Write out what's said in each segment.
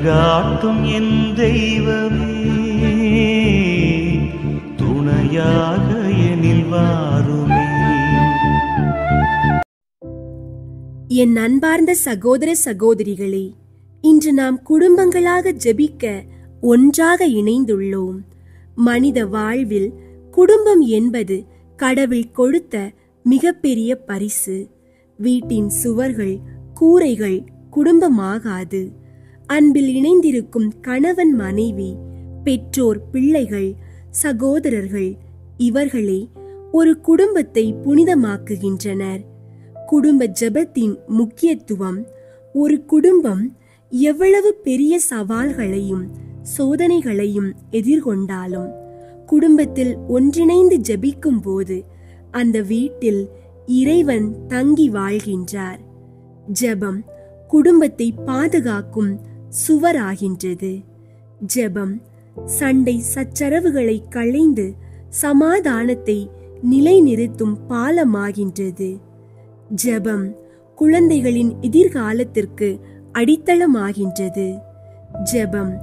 வழிகாட்டும் என் தெய்வமே, துணையாக எனில் வாருமே. என் அன்பார்ந்த சகோதர சகோதரிகளே, இன்று நாம் குடும்பங்களாக ஜெபிக்க ஒன்றாக இணைந்துள்ளோம். மனித வாழ்வில் குடும்பம் என்பது கடவுள் கொடுத்த மிகப்பெரிய பரிசு. வீட்டின் சுவர்கள், கூரைகள் குடும்பமாகாது. அன்பில் இணைந்திருக்கும் கணவன் மனைவி, பெற்றோர் பிள்ளைகள், சகோதரர்கள், இவர்களே ஒரு குடும்பத்தை புனிதமாக்குகின்றனர். குடும்ப ஜெபத்தின் முக்கியத்துவம். ஒரு குடும்பம் எவ்வளவு பெரிய சவால்களையும் சோதனைகளையும் எதிர்கொண்டாலும் குடும்பத்தில் ஒன்றிணைந்து ஜெபிக்கும் போது அந்த வீட்டில் இறைவன் தங்கி வாழ்கின்றார். ஜெபம் குடும்பத்தை பாதுகாக்கும் சுவராகின்றது. ஜெபம் சண்டை சச்சரவுகளை களைந்து சமாதானத்தை நிலைநிறுத்தும் பாலமாகின்றது. ஜெபம் குழந்தைகளின் எதிர்காலத்திற்கு அடித்தளமாகின்றது. ஜெபம்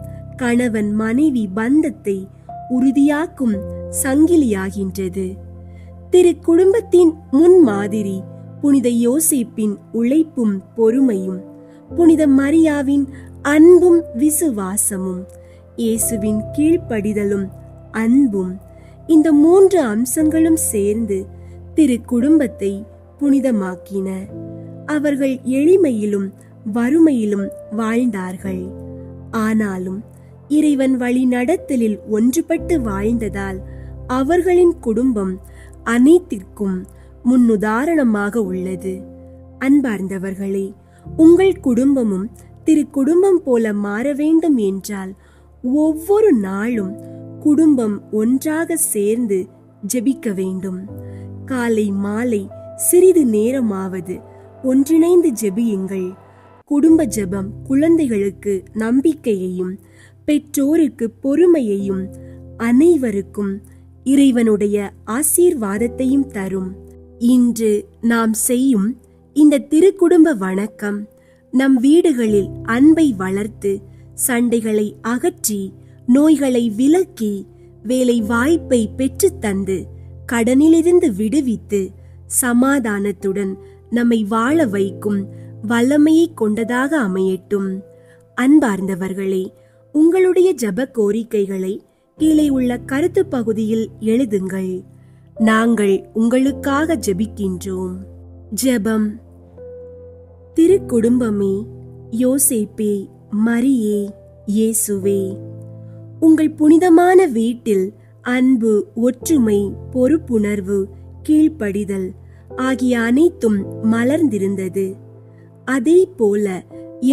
கணவன் மனைவி பந்தத்தை உறுதியாக்கும் சங்கிலியாகின்றது. திரு குடும்பத்தின் முன்மாதிரி புனித யோசேப்பின் உழைப்பும் பொறுமையும், புனித மரியாவின் அன்பும் விசுவாசமும், இயேசுவின் கீழ்ப்படிதலும் அன்பும், இந்த 3 அம்சங்களும் சேர்ந்து திரு குடும்பத்தை புனிதமாக்கின. அவர்கள் எளிமையிலும் வறுமையிலும் வாழ்ந்தார்கள். ஆனாலும் இறைவன் வழி நடத்தலில் ஒன்றுபட்டு வாழ்ந்ததால் அவர்களின் குடும்பம் அனைத்திற்கும் முன்னுதாரணமாக உள்ளது. அன்பார்ந்தவர்களே, உங்கள் குடும்பமும் திரு குடும்பம் போல மாற வேண்டும் என்றால் ஒவ்வொரு நாளும் குடும்பம் ஒன்றாக சேர்ந்து ஜெபிக்க வேண்டும். காலை மாலை சிறிது நேரமாவது ஒன்றிணைந்து ஜெபியுங்கள். குடும்ப ஜெபம் குழந்தைகளுக்கு நம்பிக்கையையும் பெற்றோருக்கு பொறுமையையும் அனைவருக்கும் இறைவனுடைய ஆசீர்வாதத்தையும் தரும். இன்று நாம் செய்யும் இந்த திருக்குடும்ப வணக்கம் நம் வீடுகளில் அன்பை வளர்த்து, சண்டைகளை அகற்றி, நோய்களை விலக்கி, வேலை வாய்ப்பை பெற்றுத்தந்து, கடனிலிருந்து விடுவித்து, சமாதானத்துடன் நம்மை வாழ வைக்கும் வல்லமையை கொண்டதாக அமையட்டும். அன்பார்ந்தவர்களே, உங்களுடைய ஜெப கோரிக்கைகளை கீழே உள்ள கருத்து பகுதியில் எழுதுங்கள். நாங்கள் உங்களுக்காக ஜெபிக்கின்றோம். ஜெபம். திருக்குடும்பமே, யோசேப்பே, மரியே, இயேசுவே, உங்கள் புனிதமான வீட்டில் அன்பு, ஒற்றுமை, பொறுப்புணர்வு, கீழ்ப்படிதல் ஆகிய அனைத்தும் மலர்ந்திருந்தது. அதே போல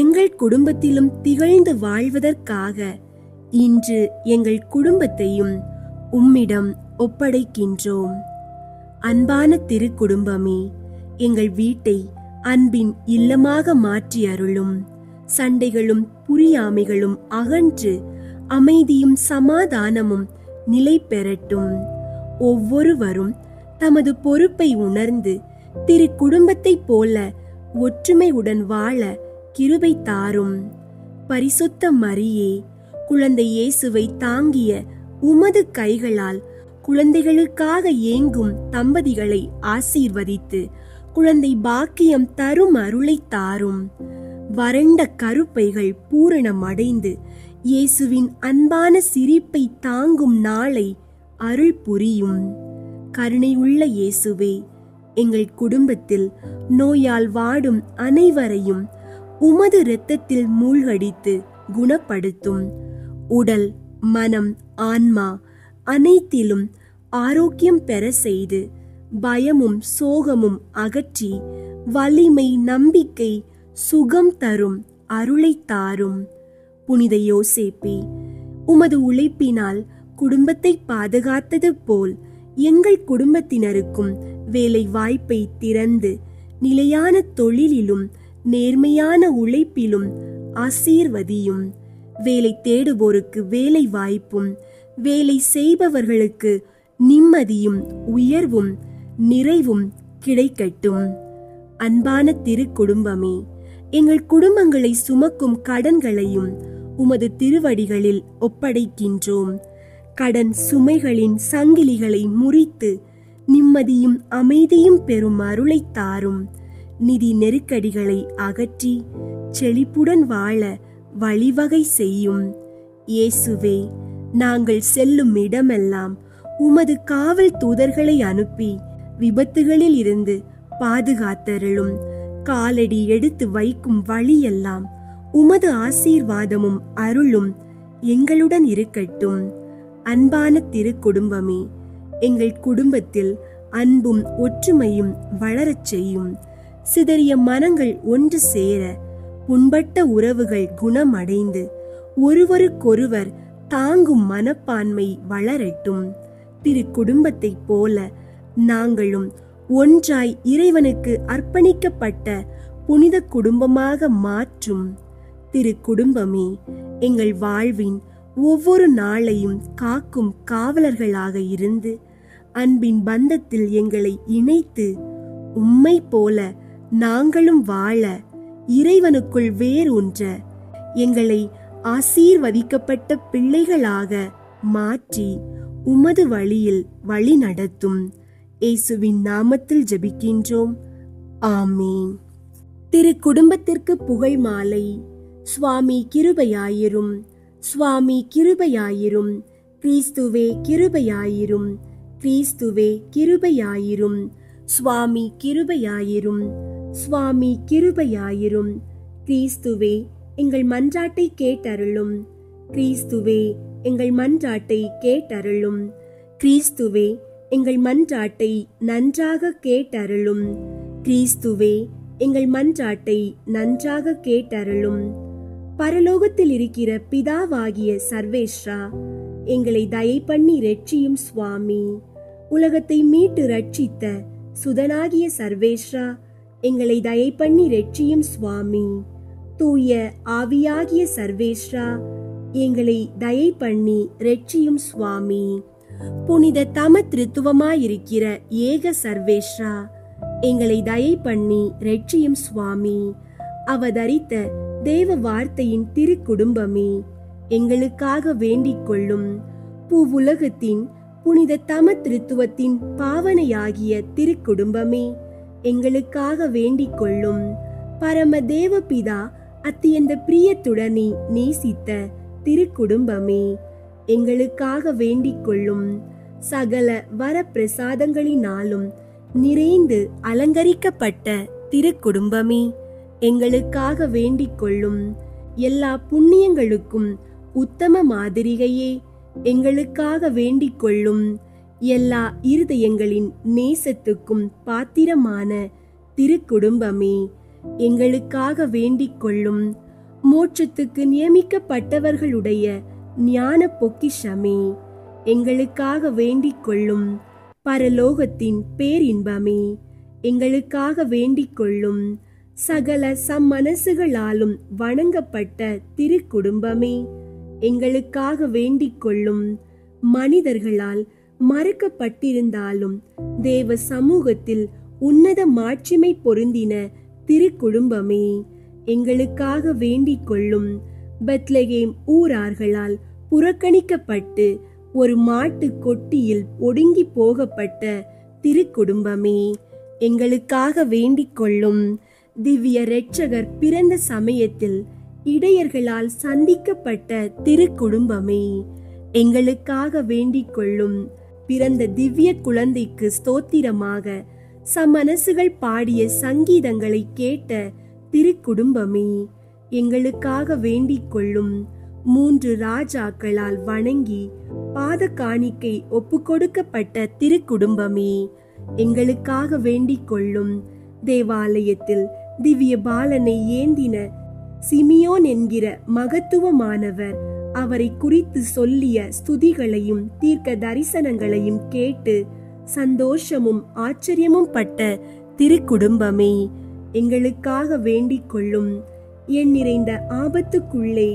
எங்கள் குடும்பத்திலும் திகழ்ந்து வாழ்வதற்காக இன்று எங்கள் குடும்பத்தையும் உம்மிடம் ஒப்படைக்கின்றோம். அன்பான திருக்குடும்பமே, எங்கள் வீட்டை அன்பின் இல்லமாக மாற்றி அருளும். சண்டைகளும் புரியாமைகளும் அகன்று அமைதியும் சமாதானமும் நிலை பெறட்டும். ஒவ்வொருவரும் தமது பொறுப்பை உணர்ந்து திரு குடும்பத்தைப் போல ஒற்றுமையுடன் வாழ கிருபை தாரும். பரிசுத்த மரியே, குழந்தை இயேசுவை தாங்கிய உமது கைகளால் குழந்தைகளுக்காக ஏங்கும் தம்பதிகளை ஆசீர்வதித்து குழந்தை பாக்கியம் தரும் அருளை தாரும். வறண்ட கருப்பைகள் பூரணமடைந்து இயேசுவின் அன்பான சிரிப்பை தாங்கும் நாளை அருள் புரியும். கருணை உள்ள இயேசுவே, எங்கள் குடும்பத்தில் நோயால் வாடும் அனைவரையும் உமது இரத்தத்தில் மூழ்கடித்து குணப்படுத்தும். உடல், மனம், ஆன்மா அனைத்திலும் ஆரோக்கியம் பெற செய்து பயமும் சோகமும் அகற்றி வலிமை, நம்பிக்கை, சுகம் தரும் அருளை தாரும். புனித யோசேப்பே, உமது உழைப்பினால் குடும்பத்தை பாதுகாத்தது போல் எங்கள் குடும்பத்தினருக்கும் வேலை வாய்ப்பை திறந்து நிலையான தொழிலிலும் நேர்மையான உழைப்பிலும் ஆசீர்வதியும். வேலை தேடுவோருக்கு வேலை வாய்ப்பும், வேலை செய்பவர்களுக்கு நிம்மதியும் உயர்வும் நிறைவும் கிடைக்கட்டும். அன்பான திருக்குடும்பமே, எங்கள் குடும்பங்களை சுமக்கும் கடன்களையும் உமது திருவடிகளில் ஒப்படைக்கின்றோம். கடன் சுமைகளின் சங்கிலிகளை முறித்து நிம்மதியும் அமைதியும் பெறும் அருளை தாரும். நிதி நெருக்கடிகளை அகற்றி செழிப்புடன் வாழ வழிவகை செய்யும். இயேசுவே, நாங்கள் செல்லும் இடமெல்லாம் உமது காவல் தூதர்களை அனுப்பி விபத்துகளில் இருந்து பாதுகாத்தருளும். காலடி எடுத்து வைக்கும் வழியெல்லாம் உமது ஆசீர்வாதமும் அருளும் எங்களுடன் இருக்கட்டும். அன்பான திருக்குடும்பமே, எங்கள் குடும்பத்தில் அன்பும் ஒற்றுமையும் வளரச் செய்யும். சிதறிய மனங்கள் ஒன்று சேர, புண்பட்ட உறவுகள் குணமடைந்து ஒருவருக்கொருவர் தாங்கும் மனப்பான்மை வளரட்டும். திருக்குடும்பத்தைப் போல நாங்களும் ஒன்றாய் இறைவனுக்கு அர்ப்பணிக்கப்பட்ட புனித குடும்பமாக மாற்றும். திருக்குடும்பமே, எங்கள் வாழ்வின் ஒவ்வொரு நாளையும் காக்கும் காவலர்களாக இருந்து அன்பின் பந்தத்தில் எங்களை இணைத்து உம்மை போல நாங்களும் வாழ இறைவனுக்குள் வேரூன்ற எங்களை ஆசீர்வதிக்கப்பட்ட பிள்ளைகளாக மாற்றி உமது வழியில் வழி நடத்தும். இயேசுவின் நாமத்தில் ஜெபிக்கின்றோம். ஆமீன். திருக்குடும்பத்திற்கு புகழ் மாலை. சுவாமி கிருபையாயிரும், சுவாமி கிருபையாயிரும், கிறிஸ்துவே கிருபையாயிரும், கிறிஸ்துவே கிருபையாயிரும், சுவாமி கிருபையாயிரும், சுவாமி கிருபையாயிரும். கிறிஸ்துவே, எங்கள் மன்றாட்டை கேட்டருளும். கிறிஸ்துவே, எங்கள் மன்றாட்டை கேட்டருளும். கிறிஸ்துவே, எங்கள் மன்றாட்டை நன்றாக கேட்டருளும். கிறிஸ்துவே, எங்கள் மன்றாட்டை நன்றாக கேட்டருளும். பரலோகத்தில் இருக்கிற பிதாவாகிய சர்வேஸ்வரா, எங்களை தயை பண்ணி இரட்சியும் சுவாமி. உலகத்தை மீட்டு ரட்சித்த சுதனாகிய சர்வேஸ்வரா, எங்களை தயை பண்ணி இரட்சியும் சுவாமி. தூய ஆவியாகிய சர்வேஸ்வரா, எங்களை தயை பண்ணி இரட்சியும் சுவாமி. புனித தம திருத்துவமாயிருக்கிற ஏக சர்வேஸ்வரா, எங்களை தயை பண்ணி இரட்சியும் சுவாமி. அவதரித்த தேவ வார்த்தையின் திருக்குடும்பமே, எங்களுக்காக வேண்டிக் கொள்ளும். பூவுலகத்தின் புனித தம திருத்துவத்தின் பாவனையாகிய திருக்குடும்பமே, எங்களுக்காக வேண்டிக் கொள்ளும். பரம தேவபிதா அத்தியந்த பிரியத்துடனே நேசித்த திருக்குடும்பமே, எங்களுக்காக வேண்டிக் கொள்ளும். சகல வரப்பிரசாதங்களினாலும் நிறைந்து அலங்கரிக்கப்பட்ட திருக்குடும்பமே, எங்களுக்காக வேண்டிக் கொள்ளும். எல்லா புண்ணியங்களுக்கும் உத்தம மாதிரிகையே, எங்களுக்காக வேண்டிக் கொள்ளும். எல்லா இருதயங்களின் நேசத்துக்கும் பாத்திரமான திருக்குடும்பமே, எங்களுக்காக வேண்டிக் கொள்ளும். மோட்சத்துக்கு நியமிக்கப்பட்டவர்களுடைய ஞான பொக்கிஷமே, எங்களுக்காக வேண்டிக் கொள்ளும். பரலோகத்தின் பேரின்பமே, எங்களுக்காக வேண்டிக் கொள்ளும். சகல சம்மனசுகளாலும் வணங்கப்பட்ட திருக்குடும்பமே, எங்களுக்காக வேண்டிக் கொள்ளும். மனிதர்களால் மறுக்கப்பட்டிருந்தாலும் தேவ சமூகத்தில் உன்னத மாட்சிமை பொருந்தின திருக்குடும்பமே, எங்களுக்காக வேண்டிக் கொள்ளும். பெத்லகேம் ஊரார்களால் புறக்கணிக்கப்பட்டு ஒரு மாட்டு கொட்டியில் ஒடுங்கி போகப்பட்ட திருக்குடும்பமே, எங்களுக்காக வேண்டிக் கொள்ளும். திவ்ய இரட்சகர் பிறந்த சமயத்தில் இடையர்களால் சந்திக்கப்பட்ட திருக்குடும்பமே, எங்களுக்காக வேண்டிக் கொள்ளும். பிறந்த திவ்ய குழந்தைக்கு ஸ்தோத்திரமாக சமனசுகள் பாடிய சங்கீதங்களை கேட்ட திருக்குடும்பமே, எங்களுக்காக வேண்டிக் கொள்ளும். 3 ராஜாக்களால் வணங்கி பாத காணிக்கை ஒப்புக்கொடுக்கப்பட்ட திருக்குடும்பமே, எங்களுக்காக வேண்டிக் கொள்ளும். தேவாலயத்தில் திவ்ய பாலனை ஏந்தின சிமியோன் என்கிற மகத்துவமானவர் அவரை குறித்து சொல்லிய ஸ்துதிகளையும் தீர்க்க தரிசனங்களையும் கேட்டு சந்தோஷமும் ஆச்சரியமும் பட்ட திருக்குடும்பமே, எங்களுக்காக வேண்டிக் கொள்ளும். என் நிறைந்த ஆபத்துக்குள்ளே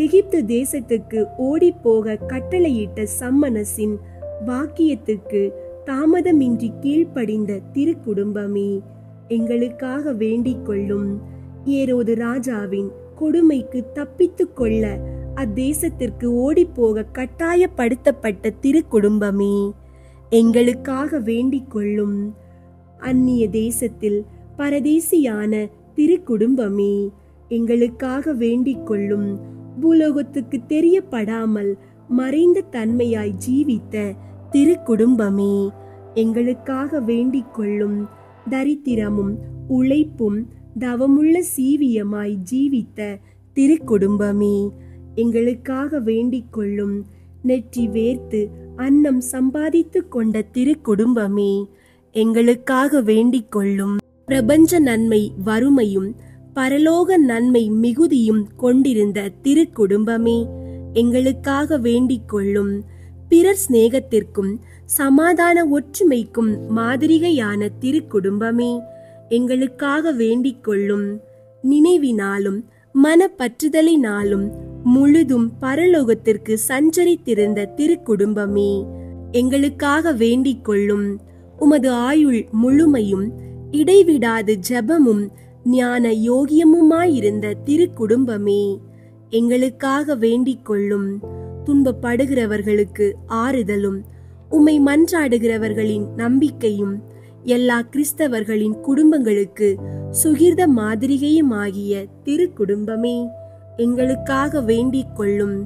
எகிப்து தேசத்துக்கு ஓடிப்போக கட்டளையிட்ட சம்மனசின் வாக்கியத்துக்கு தாமதமின்றி கீழ்ப்படிந்த திருக்குடும்பமே, எங்களுக்காக வேண்டிக் கொள்ளும். ஏரோது ராஜாவின் கொடுமைக்கு தப்பித்துக் கொள்ள அத்தேசத்திற்கு ஓடிப்போக கட்டாயப்படுத்தப்பட்ட திருக்குடும்பமே, எங்களுக்காக வேண்டிக் கொள்ளும். அந்நிய தேசத்தில் பரதேசியான திருக்குடும்பமே, எங்களுக்காக வேண்டிக் கொள்ளும். பூலோகத்துக்கு தெரியப்படாமல் மறைந்த தன்மையாய் ஜீவித்த திருக்குடும்பமே, எங்களுக்காக வேண்டிக் கொள்ளும். தரித்திரமும் உழைப்பும் தவமுள்ள சீவியமாய் ஜீவித்த திருக்குடும்பமே, எங்களுக்காக வேண்டிக் கொள்ளும். நெற்றி வேர்த்து அன்னம் சம்பாதித்து கொண்ட திருக்குடும்பமே, எங்களுக்காக வேண்டிக் கொள்ளும். பிரபஞ்ச நன்மை வறுமையும் பரலோக நன்மை மிகுதியும் கொண்டிருந்த திருக்குடும்பமே, எங்களுக்காக வேண்டிக் கொள்ளும். பிறர் சிநேகத்திற்கும் சமாதான ஒற்றுமைக்கும் மாதிரிகையான திருக்குடும்பமே, எங்களுக்காக வேண்டிக் கொள்ளும். நினைவினாலும் மனப்பற்றுதலினாலும் முழுதும் பரலோகத்திற்கு சஞ்சரித்திருந்த திருக்குடும்பமே, எங்களுக்காக வேண்டிக் கொள்ளும். உமது ஆயுள் முழுமையும் இடைவிடாது ஜெபமும் ஞான யோகியமுமாயிருந்த திருக்குடும்பமே, எங்களுக்காக வேண்டிக் கொள்ளும். துன்பப்படுகிறவர்களுக்கு ஆறுதலும் உம்மை மன்றாடுகிறவர்களின் நம்பிக்கையும் எல்லா கிறிஸ்தவர்களின் குடும்பங்களுக்கு சுகிர்த மாதிரிகையுமாகிய திருக்குடும்பமே, எங்களுக்காக வேண்டிக் கொள்ளும்.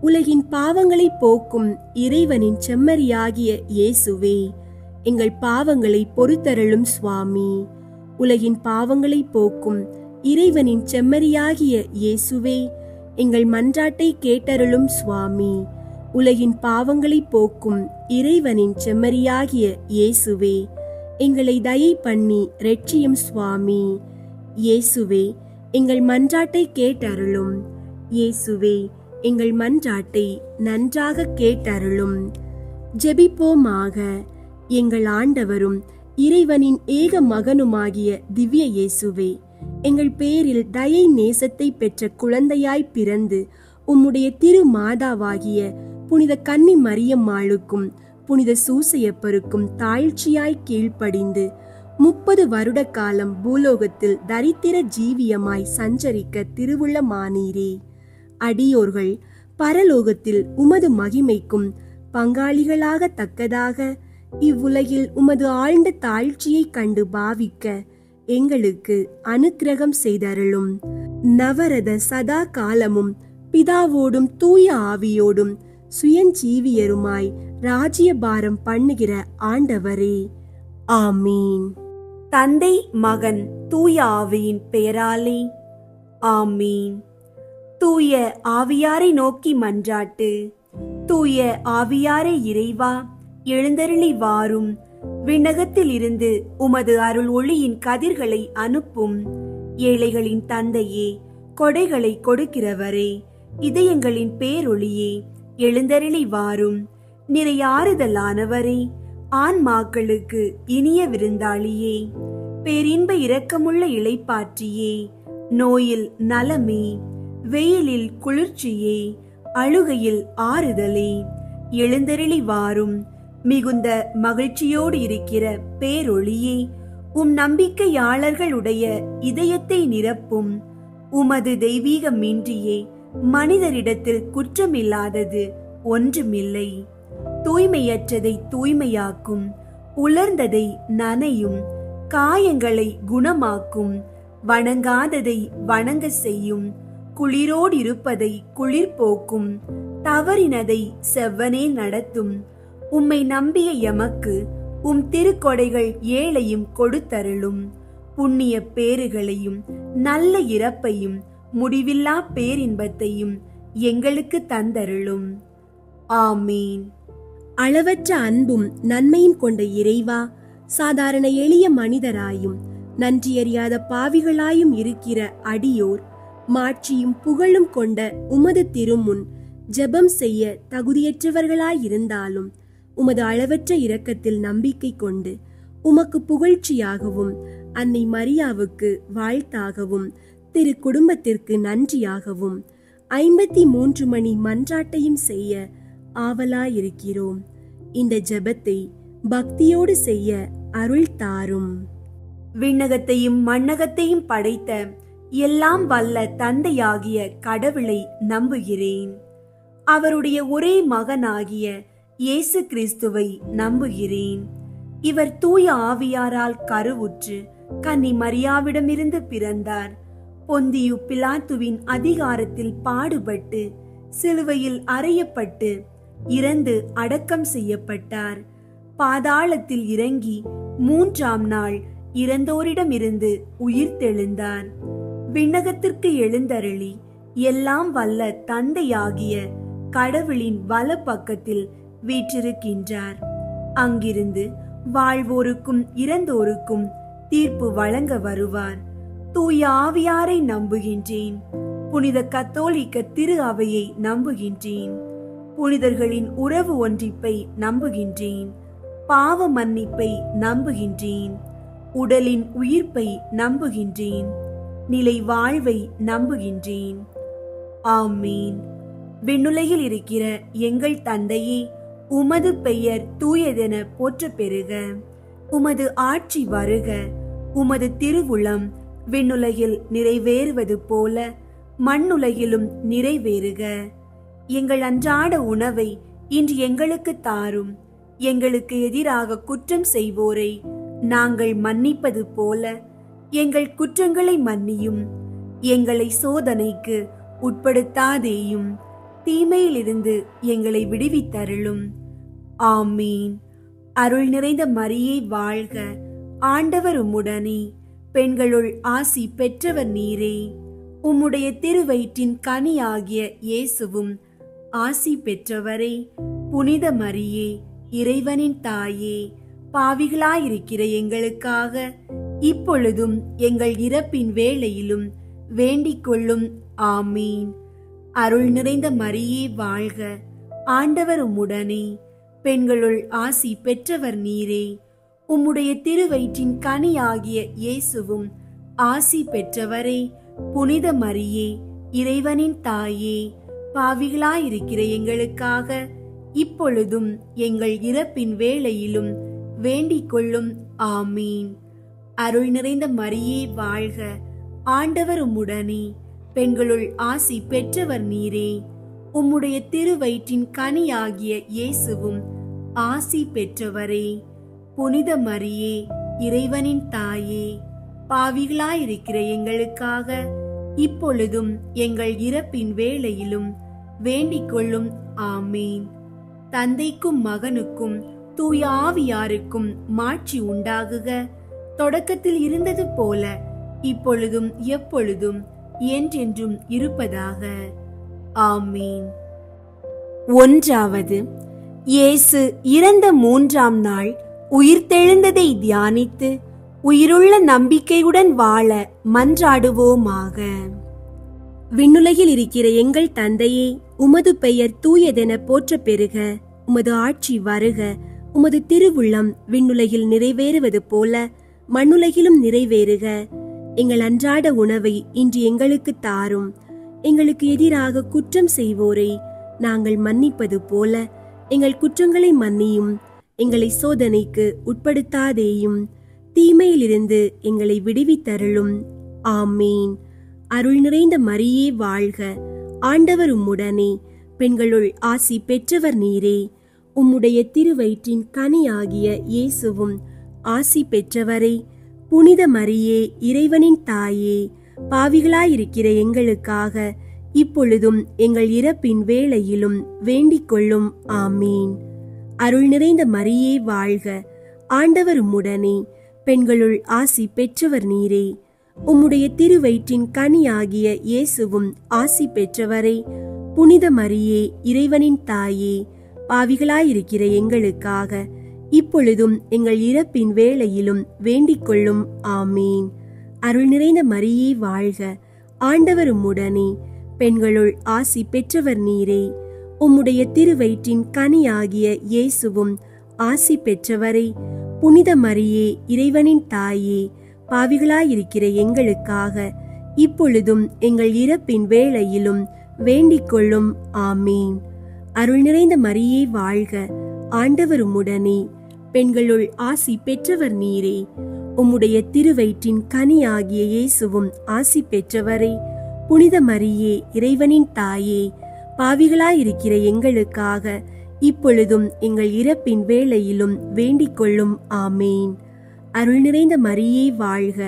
உலகின் பாவங்களை போக்கும் இறைவனின் செம்மறியாகிய இயேசுவே, எங்கள் பாவங்களை பொறுத்தருளும் சுவாமி. உலகின் பாவங்களை போக்கும் இறைவனின் செம்மறியாகிய இயேசுவே, எங்கள் மன்றாட்டை கேட்டருளும் சுவாமி. உலகின் பாவங்களை போக்கும் இறைவனின் செம்மறியாகிய இயேசுவே, எங்களை தயை பண்ணி இரட்சியும் சுவாமி. இயேசுவே, எங்கள் மன்றாட்டை கேட்டருளும். இயேசுவே, எங்கள் மன்றாட்டை நன்றாக கேட்டருளும். ஜெபிப்போமாக. எங்கள் ஆண்டவரும் இறைவனின் ஏக மகனுமாகிய திவ்ய இயேசுவே, எங்கள் பேரில் தயை நேசத்தை பெற்ற குழந்தையாய் பிறந்து உம்முடைய திரு மாதாவாகிய புனித கன்னி மரியம்மாளுக்கும் புனித சூசையப்பருக்கும் தாழ்ச்சியாய் கீழ்ப்படிந்து 30 வருட காலம் பூலோகத்தில் தரித்திர ஜீவியமாய் சஞ்சரிக்க திருவுள்ளமானீரே. அடியோர்கள் பரலோகத்தில் உமது மகிமைக்கும் பங்காளிகளாக தக்கதாக இவ்வுலகில் உமது ஆழ்ந்த தாழ்ச்சியை கண்டு பாவிக்க எங்களுக்கு அனுக்கிரகம் செய்தருளும். நவரத சதா காலமும் பிதாவோடும் தூய ஆவியோடும் சுயஞ்சீவியருமாய் ராஜ்யபாரம் பண்ணுகிற ஆண்டவரே, ஆமீன். தந்தை மகன் தூய ஆவியின் பெயராலே ஆமீன். தூய ஆவியாரை நோக்கி மன்றாட்டு. தூய ஆவியாரே இறைவா, எழுந்தருளி வாரும். விண்ணகத்தில் இருந்து உமது அருள் ஒளியின் கதிர்களை அனுப்பும். ஏழைகளின் தந்தையே, கொடைகளை கொடுக்கிறவரே, இதயங்களின் பேரொளியே, எழுந்தருளி வாரும். நிறையாறுதலானவரே, ஆன்மாக்களுக்கு இனிய விருந்தாளியே, பேரின்ப இரக்கமுள்ள இளைப்பாற்றியே, நோயில் நலமே, வெயிலில் குளிர்ச்சியே, அழுகையில் ஆறுதலே, எழுந்தருளி வாரும். மிகுந்த மகிழ்ச்சியோடு இருக்கிற பேரொளியே, உம் நம்பிக்கையாளர்களுடைய இதயத்தை நிரப்பும். உமது தெய்வீக மீன்றியே மனிதரிடத்தில் குற்றமில்லாதது ஒன்றுமில்லை. தூய்மையற்றதை தூய்மையாக்கும், உலர்ந்ததை நனையும், காயங்களை குணமாக்கும், வணங்காததை வணங்க செய்யும், குளிரோடு இருப்பதை குளிர் போக்கும், தவறினதை செவ்வனே நடத்தும். உம்மை நம்பிய எமக்கு உம் திருக்கொடைகள் ஏழையும் கொடுத்தருளும். புண்ணிய பேறுகளையும் நல்ல இறப்பையும் முடிவில்லா பேரின்பத்தையும் எங்களுக்கு தந்தருளும். ஆமீன். அளவற்ற அன்பும் நன்மையும் கொண்ட இறைவா, சாதாரண எளிய மனிதராயும் நன்றியறியாத பாவிகளாயும் இருக்கிற அடியோர் மாட்சியும் புகழும் கொண்ட உமது திருமுன் ஜெபம் செய்ய தகுதியற்றவர்களாயிருந்தாலும் உமது அளவற்ற இரக்கத்தில் நம்பிக்கை கொண்டு உமக்கு புகழ்ச்சியாகவும் அன்னை மரியாவுக்கு வாழ்த்தாகவும் திரு குடும்பத்திற்கு நன்றியாகவும் 53 மணி மன்றாட்டையும் செய்ய ஆவலாயிருக்கிறோம். இந்த ஜெபத்தை பக்தியோடு செய்ய அருள் தாரும். விண்ணகத்தையும் மண்ணகத்தையும் படைத்த எல்லாம் வல்ல தந்தையாகிய கடவுளை நம்புகிறேன். அவருடைய ஒரே மகனாகிய இயேசு கிறிஸ்துவை நம்புகிறேன். இவர் தூய ஆவியாரால் கருவுற்று கன்னி மரியாவிடமிருந்து பிறந்தார். பொந்தியு பிலாத்துவின் அதிகாரத்தில் பாடுபட்டு சிலுவையில் அறையப்பட்டு இறந்து அடக்கம் செய்யப்பட்டார். பாதாளத்தில் இறங்கி 3ஆம் நாள் இறந்தோரிடமிருந்து உயிர்த்தெழுந்தார். விண்ணகத்திற்கு எழுந்தருளி எல்லாம் வல்ல தந்தையாகிய கடவுளின் வலப்பக்கத்தில் வீற்றிருக்கின்றார். அங்கிருந்து வாழ்வோருக்கும் இறந்தோருக்கும் தீர்ப்பு வழங்க வருவார். தூய ஆவியாரை நம்புகின்றேன். புனித கத்தோலிக்க திரு அவையை நம்புகின்றேன். புனிதர்களின் உறவு ஒன்றிப்பை நம்புகின்றேன். பாவ மன்னிப்பை நம்புகின்றேன். உடலின் உயிர்ப்பை நம்புகின்றேன். நிலை வாழ்வை நம்புகின்றேன். ஆமீன். விண்ணுலகில் இருக்கிற எங்கள் தந்தையே, உமது பெயர் தூயதென போற்ற பெறுக. உமது ஆட்சி வருக. உமது திருவுளம் விண்ணுலகில் நிறைவேறுவது போல மண்ணுலகிலும் நிறைவேறுக. எங்கள் அன்றாட உணவை இன்று எங்களுக்கு தாரும். எங்களுக்கு எதிராக குற்றம் செய்வோரை நாங்கள் மன்னிப்பது போல எங்கள் குற்றங்களை மன்னியும். எங்களை சோதனைக்கு உட்படுத்தாதேயும், தீமையிலிருந்து எங்களை விடுவித்தருளும். ஆமீன். அருள் நிறைந்த மரியே வாழ்க. ஆண்டவர் உம்முடனே, பெண்களுள் ஆசி பெற்றவர் நீரே. உம்முடைய திருவயிற்றின் கனியாகிய இயேசுவும் ஆசி பெற்றவரே. புனித மரியே, இறைவனின் தாயே, பாவிகளாயிருக்கிற எங்களுக்காக இப்பொழுதும் எங்கள் இறப்பின் வேளையிலும் வேண்டிக் கொள்ளும். ஆமீன். அருள் நிறைந்த மரியே வாழ்க. ஆண்டவர் உம்முடனே, பெண்களுள் ஆசி பெற்றவர் நீரே. உம்முடைய திருவயிற்றின் கனியாகிய இயேசுவும் ஆசி பெற்றவரே. புனித மரியே, இறைவனின் தாயே, பாவிகளாயிருக்கிற எங்களுக்காக இப்பொழுதும் எங்கள் இறப்பின் வேளையிலும் வேண்டிக் கொள்ளும். ஆமீன். அருள் நிறைந்த மரியே வாழ்க. ஆண்டவர் உம்முடனே, பெண்களுள் ஆசி பெற்றவர் நீரே. உம்முடைய திருவயிற்றின் கனியாகிய இயேசுவும் ஆசி பெற்றவரே. புனித மரியே, இறைவனின் தாயே, பாவிகளாயிருக்கிற எங்களுக்காக இப்பொழுதும் எங்கள் இறப்பின் வேளையிலும் வேண்டிக் கொள்ளும். ஆமீன். தந்தைக்கும் மகனுக்கும் தூய ஆவியாருக்கும் மாட்சி உண்டாகுக. தொடக்கத்தில் இருந்தது போல இப்பொழுதும் எப்பொழுதும் என்றென்றும் இருப்பதாக. ஆமீன். 1. இயேசு இறந்த 3ஆம் நாள் உயிர்த்தெழுந்ததை தியானித்து உயிருள்ள நம்பிக்கையுடன் வாழ மன்றாடுவோமாக. விண்ணுலகில் இருக்கிற எங்கள் தந்தையே, உமது பெயர் தூயதென போற்ற பெறுக. உமது ஆட்சி வருக. உமது திருவுள்ளம் விண்ணுலகில் நிறைவேறுவது போல மண்ணுலகிலும் நிறைவேறுக. எங்கள் அன்றாட உணவை இன்று எங்களுக்கு தாரும். எங்களுக்கு எதிராக குற்றம் செய்வோரை நாங்கள் மன்னிப்பது போல எங்கள் குற்றங்களை மன்னியும். எங்களை சோதனைக்கு உட்படுத்தாதேயும், தீமையிலிருந்து எங்களை விடுவித்தருளும். ஆமீன். அருள் நிறைந்த மரியே வாழ்க. ஆண்டவர் உம்முடனே, பெண்களுள் ஆசி பெற்றவர் நீரே. உம்முடைய திருவயிற்றின் கனியாகிய இயேசுவும் ஆசி பெற்றவரே. புனித மரியே, இறைவனின் தாயே, பாவிகளாயிருக்கிற எங்களுக்காக இப்பொழுதும் எங்கள் இறப்பின் வேளையிலும் வேண்டிக் கொள்ளும். ஆமீன். அருள் நிறைந்த மரியே வாழ்க. ஆண்டவர் உம்முடனே, பெண்களுள் ஆசி பெற்றவர் நீரே. உம்முடைய திருவயிற்றின் கனியாகிய இயேசுவும் ஆசி பெற்றவரே. புனித மரியே, இறைவனின் தாயே, பாவிகளாயிருக்கிற எங்களுக்காக இப்பொழுதும் எங்கள் இறப்பின் வேளையிலும் வேண்டிக் கொள்ளும். ஆமீன். அருள் நிறைந்த மரியே வாழ்க. ஆண்டவர் உம்முடனே, பெண்களுள் ஆசி பெற்றவர் நீரே. உம்முடைய திருவயிற்றின் கனியாகிய இயேசுவும் ஆசி பெற்றவரே. புனித மரியே, இறைவனின் தாயே, பாவிகளாயிருக்கிற எங்களுக்காக இப்பொழுதும் எங்கள் இறப்பின் வேளையிலும் வேண்டிக் கொள்ளும். ஆமீன். அருள் நிறைந்த மரியே வாழ்க. ஆண்டவர் உம்முடனே, பெண்களுள் ஆசி பெற்றவர் நீரே. உம்முடைய திருவயிற்றின் கனியாகிய இயேசுவும் ஆசி பெற்றவரே. புனித மரியே, இறைவனின் தாயே, பாவிகளாயிருக்கிற எங்களுக்காக இப்பொழுதும் எங்கள் இறப்பின் வேளையிலும் வேண்டிக் கொள்ளும். ஆமேன். அருள் நிறைந்த மரியே வாழ்க,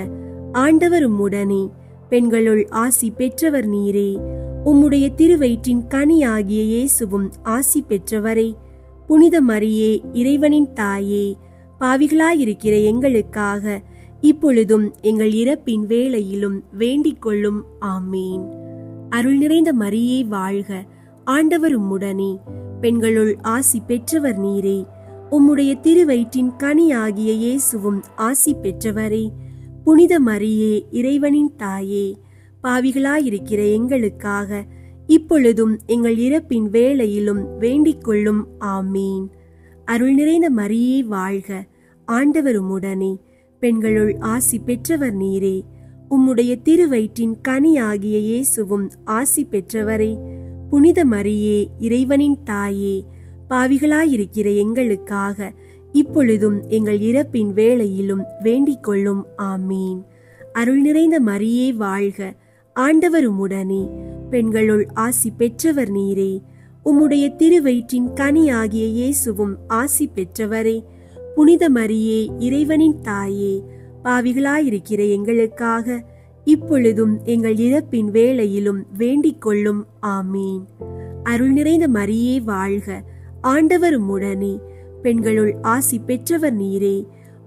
ஆண்டவர் உம்முடனே, பெண்களுள் ஆசி பெற்றவர் நீரே. உம்முடைய திருவயிற்றின் கனியாகிய இயேசுவும் ஆசி பெற்றவரே. புனித மரியே, இறைவனின் தாயே, பாவிகளாயிருக்கிற எங்களுக்காக இப்பொழுதும் எங்கள் இறப்பின் வேளையிலும் வேண்டிக் கொள்ளும். ஆமீன். அருள் நிறைந்த மரியே வாழ்க, ஆண்டவர் உம்முடனே, பெண்களுள் ஆசி பெற்றவர் நீரே. உம்முடைய திருவயிற்றின் கனியாகிய இயேசுவும் ஆசி பெற்றவரே. புனித மரியே, இறைவனின் தாயே, பாவிகளாயிருக்கிற எங்களுக்காக இப்பொழுதும் எங்கள் இறப்பின் வேளையிலும் வேண்டிக் கொள்ளும். ஆமீன். அருள் நிறைந்த மரியே வாழ்க, ஆண்டவர் உம்முடனே, பெண்களுள் ஆசி பெற்றவர் நீரே. உம்முடைய திருவயிற்றின் கனியாகிய இயேசுவும் ஆசி பெற்றவரே. புனித மரியே, இறைவனின் தாயே, பாவிகளாயிருக்கிற எங்களுக்காக இப்பொழுதும் எங்கள் இறப்பின் வேளையிலும் வேண்டிக் கொள்ளும். ஆமீன். அருள் நிறைந்த மரியே வாழ்க, ஆண்டவர் உம்முடனே, பெண்களுள் ஆசி பெற்றவர் நீரே. உம்முடைய திருவயிற்றின் கனியாகிய இயேசுவும் ஆசி பெற்றவரே. புனித மரியே, இறைவனின் தாயே, பாவிகளாயிருக்கிற எங்களுக்காக இப்பொழுதும் எங்கள் இறப்பின் வேளையிலும் வேண்டிக் கொள்ளும். ஆமீன். அருள் நிறைந்த மரியே வாழ்க, ஆண்டவர் உம்முடனே, பெண்களுள் ஆசி பெற்றவர் நீரே.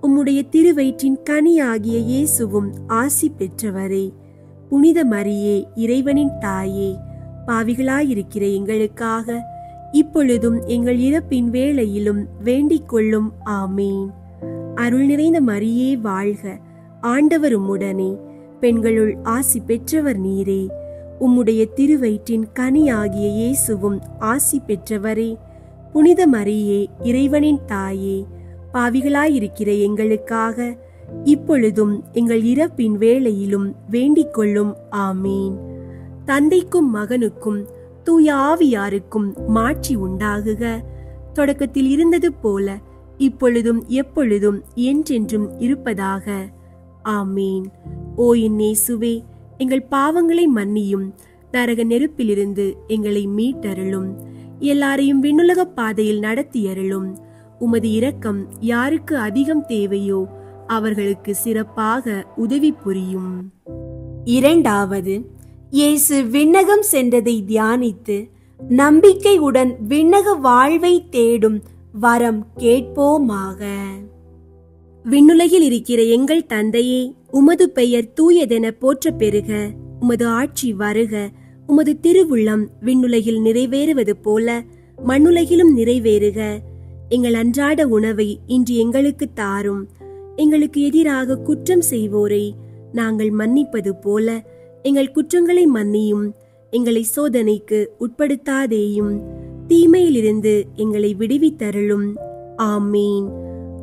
உம்முடைய திருவயிற்றின் கனியாகிய இயேசுவும் ஆசி பெற்றவரே. புனித மரியே, இறைவனின் தாயே, பாவிகளாயிருக்கிற எங்களுக்காக இப்பொழுதும் எங்கள் இறப்பின் வேளையிலும் வேண்டிக் கொள்ளும். ஆமீன். அருள் நிறைந்த மரியே வாழ்க, ஆண்டவர் உம்முடனே, பெண்களுள் ஆசி பெற்றவர் நீரே. உம்முடைய திருவயிற்றின் கனியாகிய இயேசுவும் ஆசி பெற்றவரே. புனித மரியே, இறைவனின் தாயே, பாவிகளாயிருக்கிற எங்களுக்காக இப்பொழுதும் எங்கள் இறப்பின் வேளையிலும் வேண்டிக் கொள்ளும். ஆமீன். தந்தைக்கும் மகனுக்கும் தூய ஆவியாருக்கும் மாட்சி உண்டாகுக. தொடக்கத்தில் இருந்தது போல இப்பொழுதும் எப்பொழுதும் என்றென்றும் இருப்பதாக. ஆமீன். ஓ என் இயேசுவே, எங்கள் பாவங்களை மன்னியும், நரக நெருப்பிலிருந்து எங்களை மீட்டருளும், எல்லாரையும் விண்ணுலக பாதையில் நடத்தியருளும். உமது இரக்கம் யாருக்கு அதிகம் தேவையோ அவர்களுக்கு சிறப்பாக உதவி புரியும். இரண்டாவது, இயேசு விண்ணகம் சென்றதை தியானித்து நம்பிக்கையுடன் விண்ணக வாழ்வை தேடும் வரம் கேட்போமாக. விண்ணுலகில் இருக்கிற எங்கள் தந்தையே, உமது பெயர் தூயதென போற்ற பெறுக. உமது ஆட்சி வருக. உமது திருவுள்ளம் விண்ணுலகில் நிறைவேறுவது போல மண்ணுலகிலும் நிறைவேறுக. எங்கள் அன்றாட உணவை இன்று எங்களுக்கு தாரும். எங்களுக்கு எதிராக குற்றம் செய்வோரை நாங்கள் மன்னிப்பது போல எங்கள் குற்றங்களை மன்னியும். எங்களை சோதனைக்கு உட்படுத்தாதேயும், தீமையிலிருந்து எங்களை விடுவித்தருளும். ஆமீன்.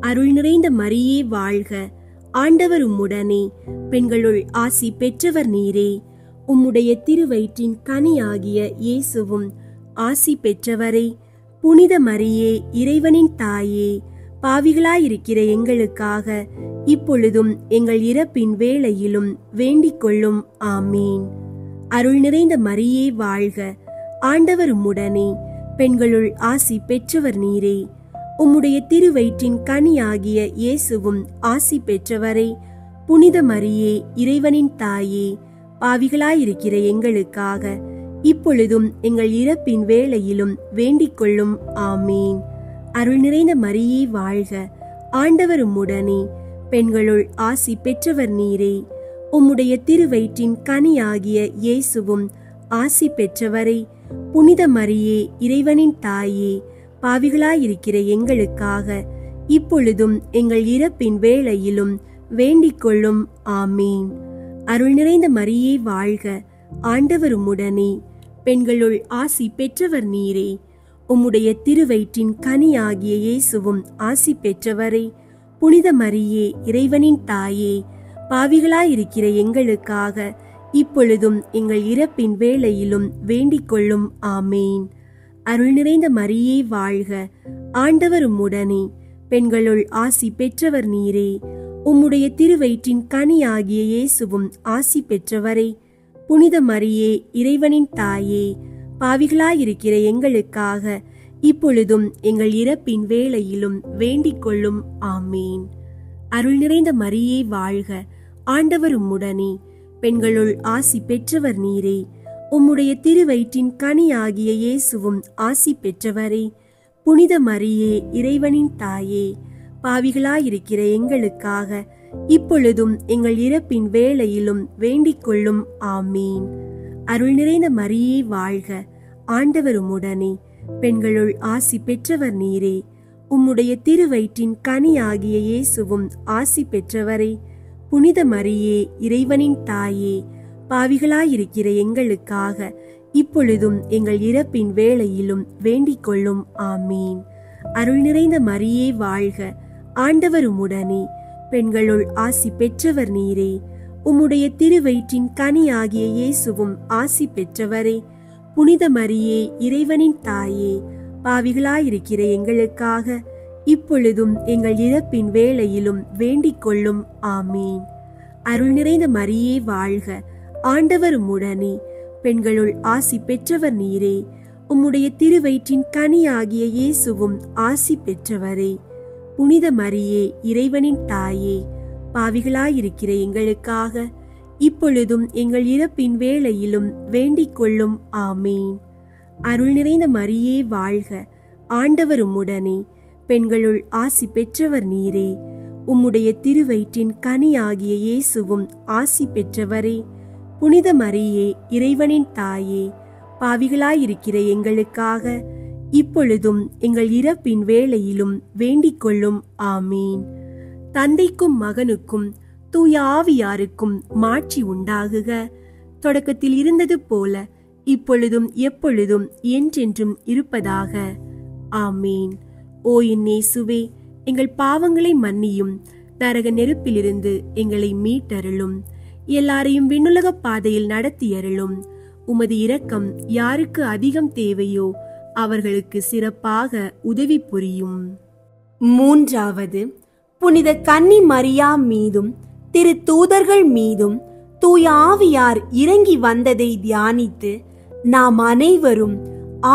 அருள் நிறைந்த மரியே வாழ்க, ஆண்டவர் உம்முடனே, பெண்களுள் ஆசி பெற்றவர் நீரே. உம்முடைய திருவயிற்றின் கனியாகிய இயேசுவும் ஆசி பெற்றவரே. புனித மரியே, இறைவனின் தாயே, பாவிகளாயிருக்கிற எங்களுக்காக இப்பொழுதும் எங்கள் இறப்பின் வேளையிலும் வேண்டிக் கொள்ளும். ஆமீன். அருள் நிறைந்த மரியே வாழ்க, ஆண்டவர் உம்முடனே, பெண்களுள் ஆசி பெற்றவர் நீரே. உம்முடைய திருவயிற்றின் கனியாகிய இயேசுவும் ஆசி பெற்றவரே. புனித மரியே, இறைவனின் தாயே, பாவிகளாயிருக்கிற எங்களுக்காக இப்பொழுதும் எங்கள் இறப்பின் வேளையிலும் வேண்டிக் கொள்ளும். ஆமீன். அருள் நிறைந்த மரியே வாழ்க, ஆண்டவர் உம்முடனே, பெண்களுள் ஆசி பெற்றவர் நீரே. உம்முடைய திருவயிற்றின் கனியாகிய இயேசுவும் ஆசி பெற்றவரே. புனித மரியே, இறைவனின் தாயே, பாவிகளாயிருக்கிற எங்களுக்காக இப்பொழுதும் எங்கள் இறப்பின் வேளையிலும் வேண்டிக் கொள்ளும். ஆமீன். அருள் நிறைந்த மரியே வாழ்க, ஆண்டவர் உம்முடனே, பெண்களுள் ஆசி பெற்றவர் நீரே. உம்முடைய திருவயிற்றின் கனியாகிய இயேசுவும் ஆசி பெற்றவரே. புனித மரியே, இறைவனின் தாயே, பாவிகளாயிருக்கிற எங்களுக்காக இப்பொழுதும் எங்கள் இறப்பின் வேளையிலும் வேண்டிக் கொள்ளும். ஆமீன். அருள் நிறைந்த மரியே வாழ்க, ஆண்டவர் உம்முடனே, பெண்களுள் ஆசி பெற்றவர் நீரே. உம்முடைய திருவயிற்றின் கனியாகிய இயேசுவும் ஆசி பெற்றவரே. புனித மரியே, இறைவனின் தாயே, பாவிகளாயிருக்கிற எங்களுக்காக இப்பொழுதும் எங்கள் இறப்பின் வேளையிலும் வேண்டிக் கொள்ளும். ஆமீன். அருள் நிறைந்த மரியே வாழ்க, ஆண்டவர் உம்முடனே, பெண்களுள் ஆசி பெற்றவர் நீரே. உம்முடைய திருவயிற்றின் கனியாகிய இயேசுவும் ஆசி பெற்றவரே. புனித மரியே, இறைவனின் தாயே, பாவிகளாயிருக்கிற எங்களுக்காக இப்பொழுதும் எங்கள் இறப்பின் வேளையிலும் வேண்டிக் கொள்ளும். ஆமீன். அருள் நிறைந்த மரியே வாழ்க, ஆண்டவர் உம்முடனே, பெண்களுள் ஆசி பெற்றவர் நீரே. உம்முடைய திருவயிற்றின் கனியாகிய இயேசுவும் ஆசி பெற்றவரே. புனித மரியே, இறைவனின் தாயே, பாவிகளாயிருக்கிற எங்களுக்காக இப்பொழுதும் எங்கள் இறப்பின் வேளையிலும் வேண்டிக் கொள்ளும். ஆமீன். அருள் நிறைந்த மரியே வாழ்க, ஆண்டவர் உம்முடனே, பெண்களுள் ஆசி பெற்றவர் நீரே. உம்முடைய திருவயிற்றின் கனியாகிய இயேசுவும் ஆசி பெற்றவரே. புனித மரியே, இறைவனின் தாயே, பாவிகளாயிருக்கிற எங்களுக்காக இப்பொழுதும் எங்கள் இறப்பின் வேளையிலும் வேண்டிக் கொள்ளும். ஆமீன். அருள் நிறைந்த மரியே வாழ்க, ஆண்டவர் உம்முடனே, பெண்களுள் ஆசி பெற்றவர் நீரே. உம்முடைய திருவயிற்றின் கனியாகிய இயேசுவும் ஆசி பெற்றவரே. புனித மரியே, இறைவனின் தாயே, பாவிகளாயிருக்கிற எங்களுக்காக இப்பொழுதும் எங்கள் இறப்பின் வேளையிலும் வேண்டிக் கொள்ளும். ஆமீன். அருள் நிறைந்த மரியே வாழ்க, ஆண்டவர் உம்முடனே, பெண்களுள் ஆசி பெற்றவர் நீரே. உம்முடைய திருவயிற்றின் கனியாகிய இயேசுவும் ஆசி பெற்றவரே. புனித மரியே, இறைவனின் தாயே, பாவிகளாயிருக்கிற எங்களுக்காக இப்பொழுதும் எங்கள் இறப்பின் வேளையிலும் வேண்டிக் கொள்ளும். ஆமீன். தந்தைக்கும் மகனுக்கும் தூய ஆவியாருக்கும் மாட்சி உண்டாகுக. தொடக்கத்தில் இருந்தது போல இப்பொழுதும் எப்பொழுதும் என்றென்றும் இருப்பதாக. ஆமீன். ஓ என் இயேசுவே, எங்கள் பாவங்களை மன்னியும், நரக நெருப்பிலிருந்து எங்களை மீட்டருளும், எல்லாரையும் விண்ணுலக பாதையில் நடத்தியருளும். உமது இரக்கம் யாருக்கு அதிகம் தேவையோ அவர்களுக்கு சிறப்பாக உதவி புரியும். மூன்றாவது, புனித கன்னி மரியா மீதும் திரு தூதர்கள் மீதும் தூய ஆவியார் இறங்கி வந்ததை தியானித்து நாம் அனைவரும்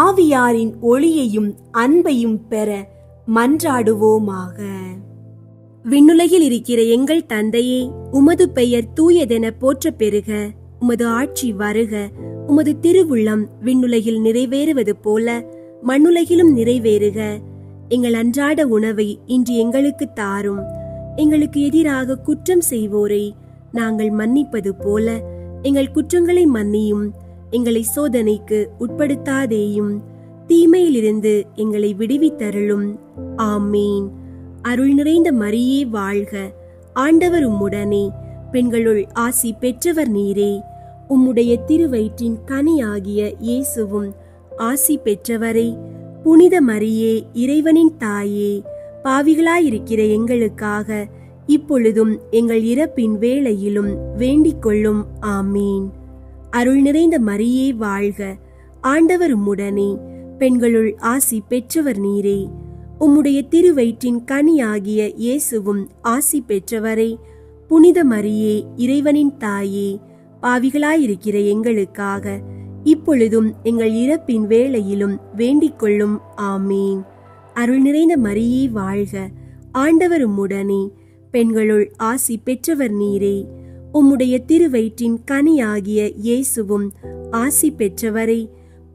ஆவியாரின் ஒளியையும் அன்பையும் பெற மன்றாடுவோமாக. விண்ணுலகில் இருக்கிற எங்கள் தந்தையே, உமது பெயர் தூயதென போற்ற பெறுக. உமது ஆட்சி வருக. உமது திருவுள்ளம் விண்ணுலகில் நிறைவேறுவது போல மண்ணுலகிலும் நிறைவேறுக. எங்கள் அன்றாட உணவை இன்று எங்களுக்கு தாரும். எங்களுக்கு எதிராக குற்றம் செய்வோரை நாங்கள் மன்னிப்பது போல எங்கள் குற்றங்களை மன்னியும். எங்களை சோதனைக்கு உட்படுத்தாதேயும், தீமையிலிருந்து எங்களை விடுவித்தருளும். ஆமீன். அருள் நிறைந்த மரியே வாழ்க, ஆண்டவர் உம்முடனே, பெண்களுள் ஆசி பெற்றவர் நீரே. உம்முடைய திருவயிற்றின் கனியாகிய இயேசுவும் ஆசி பெற்றவரே. புனித மரியே, இறைவனின் தாயே, பாவிகளாயிருக்கிற எங்களுக்காக இப்பொழுதும் எங்கள் இறப்பின் வேளையிலும் வேண்டிக் கொள்ளும். ஆமீன். அருள் நிறைந்த மரியே வாழ்க, ஆண்டவர் உம்முடனே, பெண்களுள் ஆசி பெற்றவர் நீரே. உம்முடைய திருவயிற்றின் கனியாகிய இயேசுவும் ஆசி பெற்றவரே. புனித மரியே, இறைவனின் தாயே, பாவிகளாயிருக்கிற எங்களுக்காக இப்பொழுதும் எங்கள் இறப்பின் வேளையிலும் வேண்டிக் கொள்ளும். ஆமீன். அருள் நிறைந்த மரியே வாழ்க, ஆண்டவர் உம்முடனே, பெண்களுள் ஆசி பெற்றவர் நீரே. உம்முடைய திருவயிற்றின் கனியாகிய இயேசுவும் ஆசி பெற்றவரே.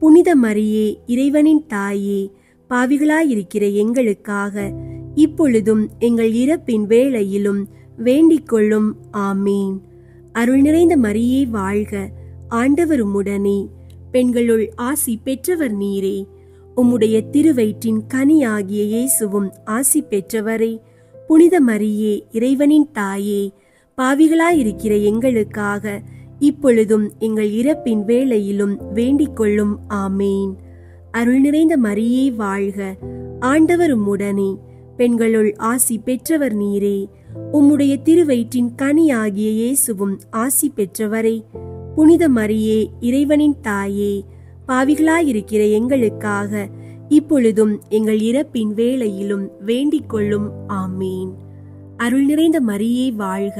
புனித மரியே, இறைவனின் தாயே, பாவிகளாயிருக்கிற எங்களுக்காக இப்பொழுதும் எங்கள் இறப்பின் வேளையிலும் வேண்டிக் கொள்ளும். ஆமீன். அருள் நிறைந்த மரியே வாழ்க, ஆண்டவர் உம்முடனே, பெண்களுள் ஆசி பெற்றவர் நீரே. உம்முடைய திருவயிற்றின் கனியாகிய இயேசுவும் ஆசி பெற்றவரே. புனித மரியே, இறைவனின் தாயே, பாவிகளாயிருக்கிற எங்களுக்காக இப்பொழுதும் எங்கள் இறப்பின் வேளையிலும் வேண்டிக் கொள்ளும். ஆமீன். அருள் நிறைந்த மரியே வாழ்க, ஆண்டவர் உம்முடனே, பெண்களுள் ஆசி பெற்றவர் நீரே. உம்முடைய திருவயிற்றின் கனியாகிய இயேசுவும் ஆசி பெற்றவரே. புனித மரியே, இறைவனின் தாயே, பாவிகளாயிருக்கிற எங்களுக்காக இப்பொழுதும் எங்கள் இறப்பின் வேளையிலும் வேண்டிக் கொள்ளும். ஆமீன். அருள் நிறைந்த மரியே வாழ்க,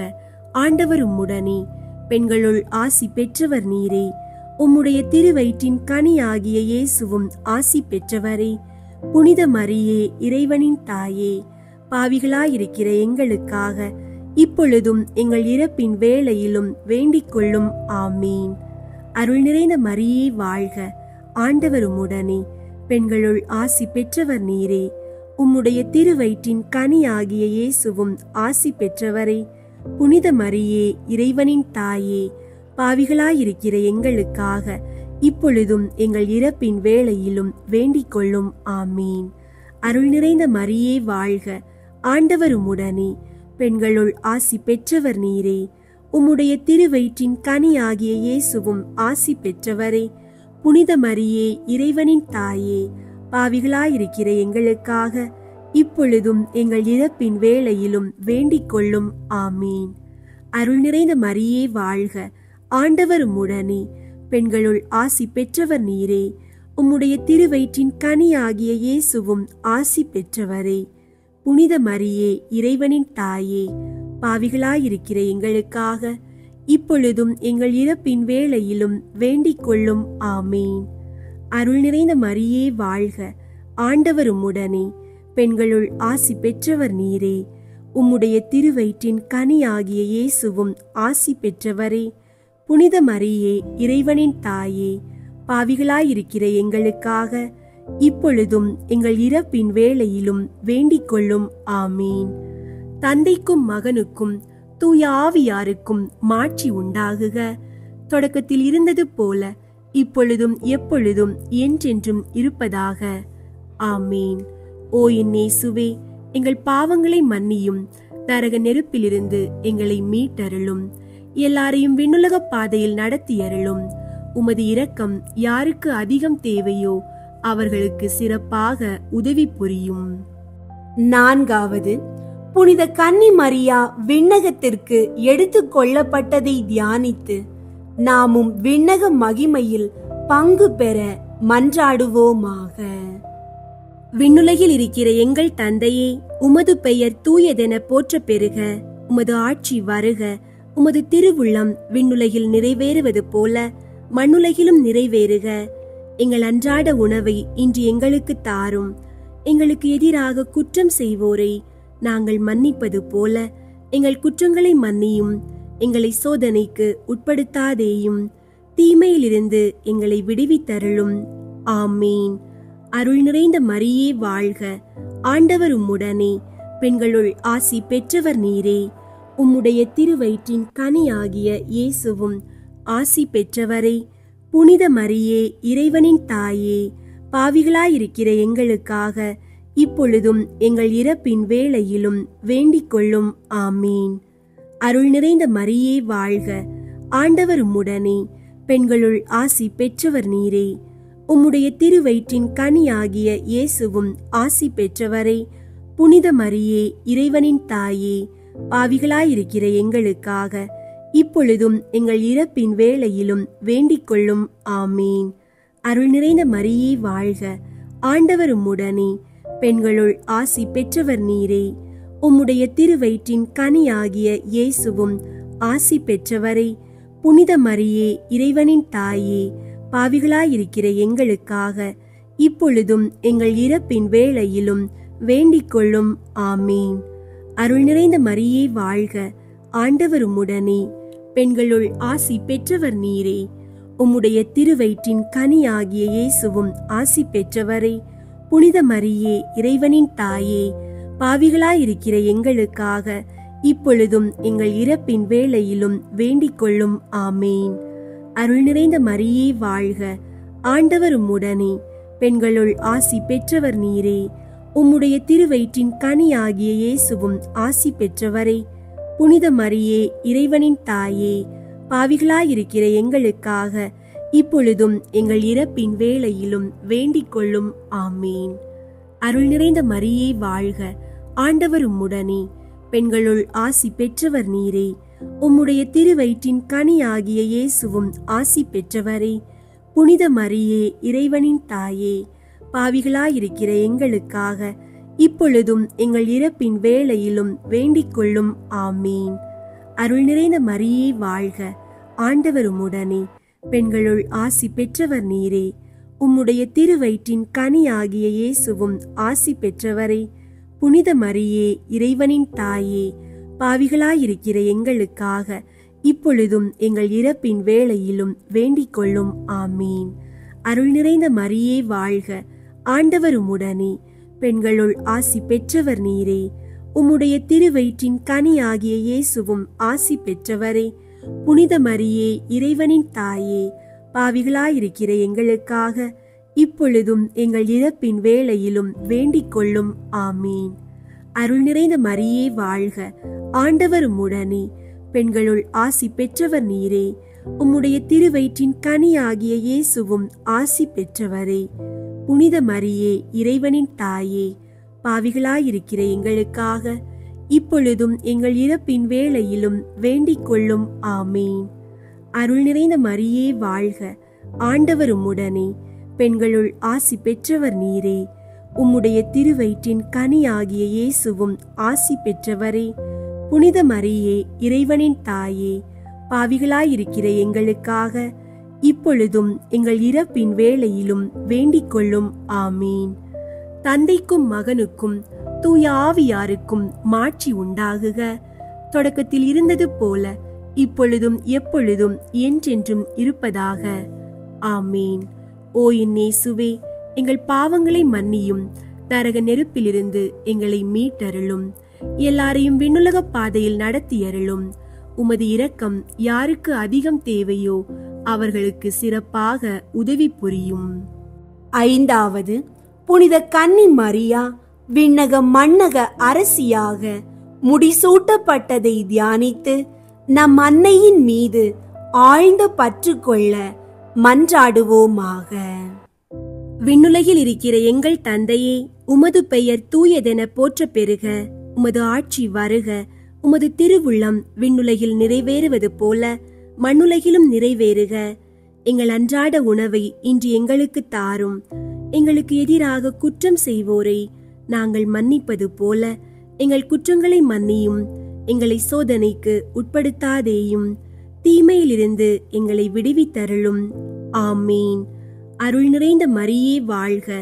ஆண்டவர் உம்முடனே, பெண்களுள் ஆசி பெற்றவர் நீரே. உம்முடைய திருவயிற்றின் கனியாகிய இயேசுவும் ஆசி பெற்றவரே. புனித மரியே, இறைவனின் தாயே, பாவிகளாயிருக்கிற எங்களுக்காக இப்பொழுதும் எங்கள் இறப்பின் வேளையிலும் வேண்டிக் கொள்ளும். ஆமீன். அருள் நிறைந்த மரியே வாழ்க, ஆண்டவர் உம்முடனே, பெண்களுள் ஆசி பெற்றவர் நீரே. உம்முடைய திருவயிற்றின் கனியாகிய இயேசுவும் ஆசி பெற்றவரே. புனித மரியே, இறைவனின் தாயே, பாவிகளாயிருக்கிற எங்களுக்காக இப்பொழுதும் எங்கள் இறப்பின் வேளையிலும் வேண்டிக் கொள்ளும். ஆமீன். அருள் நிறைந்த மரியே வாழ்க, ஆண்டவர் உம்முடனே, பெண்களுள் ஆசி பெற்றவர் நீரே. உம்முடைய திருவயிற்றின் கனியாகிய இயேசுவும் ஆசி பெற்றவரே. புனித மரியே, இறைவனின் தாயே, பாவிகளாயிருக்கிற எங்களுக்காக இப்பொழுதும் எங்கள் இறப்பின் வேளையிலும் வேண்டிக் கொள்ளும். ஆமீன். அருள் நிறைந்த மரியே வாழ்க, ஆண்டவர் உம்முடனே, பெண்களுள் ஆசி பெற்றவர் நீரே. உம்முடைய திருவயிற்றின் கனியாகிய இயேசுவும் ஆசி பெற்றவரே. புனித மரியே, இறைவனின் தாயே, பாவிகளாயிருக்கிற எங்களுக்காக இப்பொழுதும் எங்கள் இறப்பின் வேளையிலும் வேண்டிக் கொள்ளும். ஆமீன். அருள் நிறைந்த மரியே வாழ்க, ஆண்டவர் உம்முடனே, பெண்களுள் ஆசி பெற்றவர் நீரே. உம்முடைய திருவயிற்றின் கனியாகிய இயேசுவும் ஆசி பெற்றவரே. புனித மரியே, இறைவனின் தாயே, பாவிகளாயிருக்கிற எங்களுக்காக இப்பொழுதும் எங்கள் இறப்பின் வேளையிலும் வேண்டிக் கொள்ளும். ஆமீன். தந்தைக்கும் மகனுக்கும் தூய ஆவியாருக்கும் மாட்சி உண்டாகுக. தொடக்கத்தில் இருந்தது போல இப்பொழுதும் எப்பொழுதும் என்றென்றும் இருப்பதாக. ஆமீன். ஓ என் இயேசுவே, எங்கள் பாவங்களை மன்னியும், நரக நெருப்பிலிருந்து எங்களை மீட்டருளும், எல்லாரையும் விண்ணுலக பாதையில் நடத்தியருளும். உமது இரக்கம் யாருக்கு அதிகம் தேவையோ அவர்களுக்கு சிறப்பாக உதவி புரியும். நான்காவது, புனித கன்னி மரியா விண்ணகத்திற்கு எடுத்து கொள்ளப்பட்டதை தியானித்து நாமும் விண்ணக மகிமையில் பங்கு பெற மன்றாடுவோமாக. விண்ணுலகில் இருக்கிற எங்கள் தந்தையே, உமது பெயர் தூயதென போற்ற பெறுக. உமது ஆட்சி வருக. உமது திருவுள்ளம் விண்ணுலகில் நிறைவேறுவது போல மண்ணுலகிலும் நிறைவேறுக. எங்கள் அன்றாட உணவை இன்று எங்களுக்கு தாரும். எங்களுக்கு எதிராக குற்றம் செய்வோரை நாங்கள் மன்னிப்பது போல எங்கள் குற்றங்களை மன்னியும். எங்களை சோதனைக்கு உட்படுத்தாதேயும், தீமையிலிருந்து எங்களை விடுவித்தருளும். ஆமீன். அருள் நிறைந்த மரியே வாழ்க, ஆண்டவர் உம்முடனே, பெண்களுள் ஆசி பெற்றவர் நீரே. உம்முடைய திருவயிற்றின் கனியாகிய இயேசுவும் ஆசி பெற்றவரே. புனித மரியே, இறைவனின் தாயே, பாவிகளாயிருக்கிற எங்களுக்காக இப்பொழுதும் எங்கள் இறப்பின் வேளையிலும் வேண்டிக் கொள்ளும். ஆமீன். அருள் நிறைந்த மரியே வாழ்க, ஆண்டவர் உம்முடனே, பெண்களுள் ஆசி பெற்றவர் நீரே. உம்முடைய திருவயிற்றின் கனியாகிய இயேசுவும் ஆசி பெற்றவரே. புனித மரியே, இறைவனின் தாயே, பாவிகளாயிருக்கிற எங்களுக்காக இப்பொழுதும் எங்கள் இறப்பின் வேளையிலும் வேண்டிக் கொள்ளும். ஆமீன். அருள் நிறைந்த மரியே வாழ்க, ஆண்டவர் உம்முடனே, பெண்களுள் ஆசி பெற்றவர் நீரே. உம்முடைய திருவயிற்றின் கனியாகிய இயேசுவும் ஆசி பெற்றவரே. புனித மரியே, இறைவனின் தாயே, பாவிகளாயிருக்கிற எங்களுக்காக இப்பொழுதும் எங்கள் இறப்பின் வேளையிலும் வேண்டிக் கொள்ளும். ஆமீன். அருள் நிறைந்த மரியே வாழ்க, ஆண்டவர் உம்முடனே, பெண்களுள் ஆசி பெற்றவர் நீரே. உம்முடைய திருவயிற்றின் கனியாகிய இயேசுவும் ஆசி பெற்றவரே. புனித மரியே, இறைவனின் தாயே, பாவிகளாயிருக்கிற எங்களுக்காக இப்பொழுதும் எங்கள் இறப்பின் வேளையிலும் வேண்டிக் கொள்ளும். ஆமீன். அருள் நிறைந்த மரியே வாழ்க, ஆண்டவர் உம்முடனே, பெண்களுள் ஆசி பெற்றவர் நீரே. உம்முடைய திருவயிற்றின் கனியாகிய இயேசுவும் ஆசி பெற்றவரே. புனித மரியே, இறைவனின் தாயே, பாவிகளாயிருக்கிற எங்களுக்காக இப்பொழுதும் எங்கள் இறப்பின் வேளையிலும் வேண்டிக் கொள்ளும். ஆமீன். அருள் நிறைந்த மரியே வாழ்க, ஆண்டவர் உம்முடனே, பெண்களுள் ஆசி பெற்றவர் நீரே. உம்முடைய திருவயிற்றின் கனியாகிய இயேசுவும் ஆசி பெற்றவரே. புனித மரியே, இறைவனின் தாயே, பாவிகளாயிருக்கிற எங்களுக்காக இப்பொழுதும் எங்கள் இறப்பின் வேளையிலும் வேண்டிக் கொள்ளும். ஆமீன். அருள் நிறைந்த மரியே வாழ்க, ஆண்டவர் உம்முடனே, பெண்களுள் ஆசி பெற்றவர் நீரே. உம்முடைய திருவயிற்றின் கனியாகிய இயேசுவும் ஆசி பெற்றவரே. புனித மரியே, இறைவனின் தாயே, பாவிகளாயிருக்கிற எங்களுக்காக இப்பொழுதும் எங்கள் இறப்பின் வேளையிலும் வேண்டிக் கொள்ளும். ஆமீன். அருள் நிறைந்த மரியே வாழ்க, ஆண்டவர் உம்முடனே, பெண்களுள் ஆசி பெற்றவர் நீரே. உம்முடைய திருவயிற்றின் கனியாகிய இயேசுவும் ஆசி பெற்றவரே. புனித மரியே, இறைவனின் தாயே, பாவிகளாயிருக்கிற எங்களுக்காக இப்பொழுதும் எங்கள் இறப்பின் வேளையிலும் வேண்டிக் கொள்ளும். ஆமீன். அருள் நிறைந்த மரியே வாழ்க, ஆண்டவர் உம்முடனே, பெண்களுள் ஆசி பெற்றவர் நீரே. உம்முடைய திருவயிற்றின் கனியாகிய இயேசுவும் ஆசி பெற்றவரே. புனித மரியே, இறைவனின் தாயே, பாவிகளாயிருக்கிற எங்களுக்காக இப்பொழுதும் எங்கள் இறப்பின் வேளையிலும் வேண்டிக் கொள்ளும். ஆமீன். அருள் நிறைந்த மரியே வாழ்க, ஆண்டவர் உம்முடனே, பெண்களுள் ஆசி பெற்றவர் நீரே. உம்முடைய திருவயிற்றின் கனியாகிய இயேசுவும் ஆசி பெற்றவரே. புனித மரியே, இறைவனின் தாயே, பாவிகளாயிருக்கிற எங்களுக்காக இப்பொழுதும் எங்கள் இறப்பின் வேளையிலும் வேண்டிக் கொள்ளும். ஆமீன். தந்தைக்கும் மகனுக்கும் தூய ஆவியாருக்கும் மாட்சி உண்டாகுக. தொடக்கத்தில் இருந்தது போல இப்பொழுதும் எப்பொழுதும் என்றென்றும் இருப்பதாக. ஆமீன். ஓ என் இயேசுவே, எங்கள் பாவங்களை மன்னியும், நரக நெருப்பிலிருந்து எங்களை மீட்டருளும், எல்லாரையும் விண்ணுலக பாதையில் நடத்தியருளும். உமது இரக்கம் யாருக்கு அதிகம் தேவையோ அவர்களுக்கு சிறப்பாக உதவி புரியும். ஐந்தாவது, புனித கன்னி மரியா விண்ணக மண்ணக அரசியாக முடிசூட்டப்பட்டதை தியானித்து நம் அன்னையின் மீது ஆழ்ந்த பற்று கொள்ள மன்றாடுவோமாக. விண்ணுலகில் இருக்கிற எங்கள் தந்தையே, உமது பெயர் தூயதென போற்ற பெறுக. உமது ஆட்சி வருக. உமது திருவுள்ளம் விண்ணுலகில் நிறைவேறுவது போல மண்ணுலகிலும் நிறைவேறுக. எங்கள் அன்றாட உணவை இன்று எங்களுக்கு தாரும். எங்களுக்கு எதிராக குற்றம் செய்வோரை நாங்கள் மன்னிப்பது போல எங்கள் குற்றங்களை மன்னியும். எங்களை சோதனைக்கு உட்படுத்தாதேயும், தீமையிலிருந்து எங்களை விடுவித்தருளும். ஆமீன். அருள் நிறைந்த மரியே வாழ்க,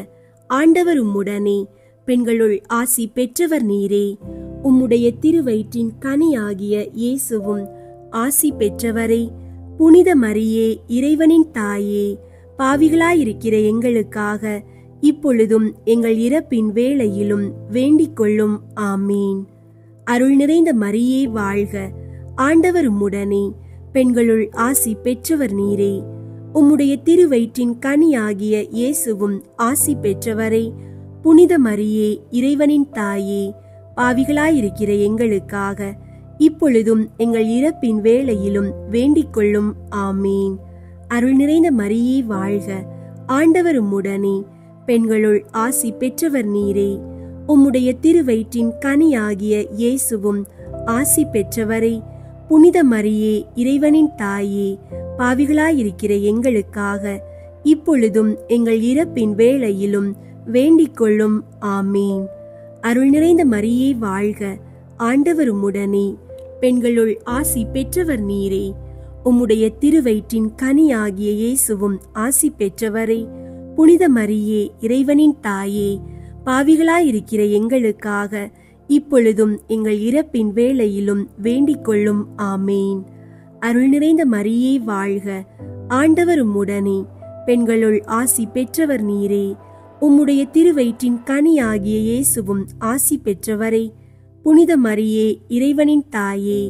ஆண்டவர் உம்முடனே, பெண்களுள் ஆசி பெற்றவர் நீரே. உம்முடைய திருவயிற்றின் கனியாகிய இயேசுவும் ஆசி பெற்றவரே. புனித மரியே, இறைவனின் தாயே, பாவிகளாயிருக்கிற எங்களுக்காக இப்பொழுதும் எங்கள் இறப்பின் வேளையிலும் வேண்டிக் கொள்ளும். ஆமீன். அருள் நிறைந்த மரியே வாழ்க, ஆண்டவர் உம்முடனே, பெண்களுள் ஆசி பெற்றவர் நீரே. உம்முடைய திருவயிற்றின் கனியாகிய இயேசுவும் ஆசி பெற்றவரே. புனித மரியே, இறைவனின் தாயே, பாவிகளாயிருக்கிற எங்களுக்காக இப்பொழுதும் எங்கள் இறப்பின் வேளையிலும் வேண்டிக் கொள்ளும். ஆமீன். அருள் நிறைந்த மரியே வாழ்க, ஆண்டவர் உம்முடனே, பெண்களுள் ஆசி பெற்றவர் நீரே. உம்முடைய திருவயிற்றின் கனியாகிய இயேசுவும் ஆசி பெற்றவரே. புனித மரியே, இறைவனின் தாயே, பாவிகளாயிருக்கிற எங்களுக்காக இப்பொழுதும் எங்கள் இறப்பின் வேளையிலும் வேண்டிக் கொள்ளும். ஆமீன். அருள் நிறைந்த மரியே வாழ்க, ஆண்டவர் உம்முடனே, பெண்களுள் ஆசி பெற்றவர் நீரே. உம்முடைய திருவயிற்றின் கனியாகிய இயேசுவும் ஆசி பெற்றவரே. புனித மரியே, இறைவனின் தாயே, பாவிகளாயிருக்கிற எங்களுக்காக இப்பொழுதும் எங்கள் இறப்பின் வேளையிலும் வேண்டிக் கொள்ளும். ஆமீன். அருள் நிறைந்த மரியே வாழ்க, ஆண்டவர் உம்முடனே, பெண்களுள் ஆசி பெற்றவர் நீரே. உம்முடைய திருவயிற்றின் கனியாகிய இயேசுவும் ஆசி பெற்றவரே. புனித மரியே, இறைவனின் தாயே,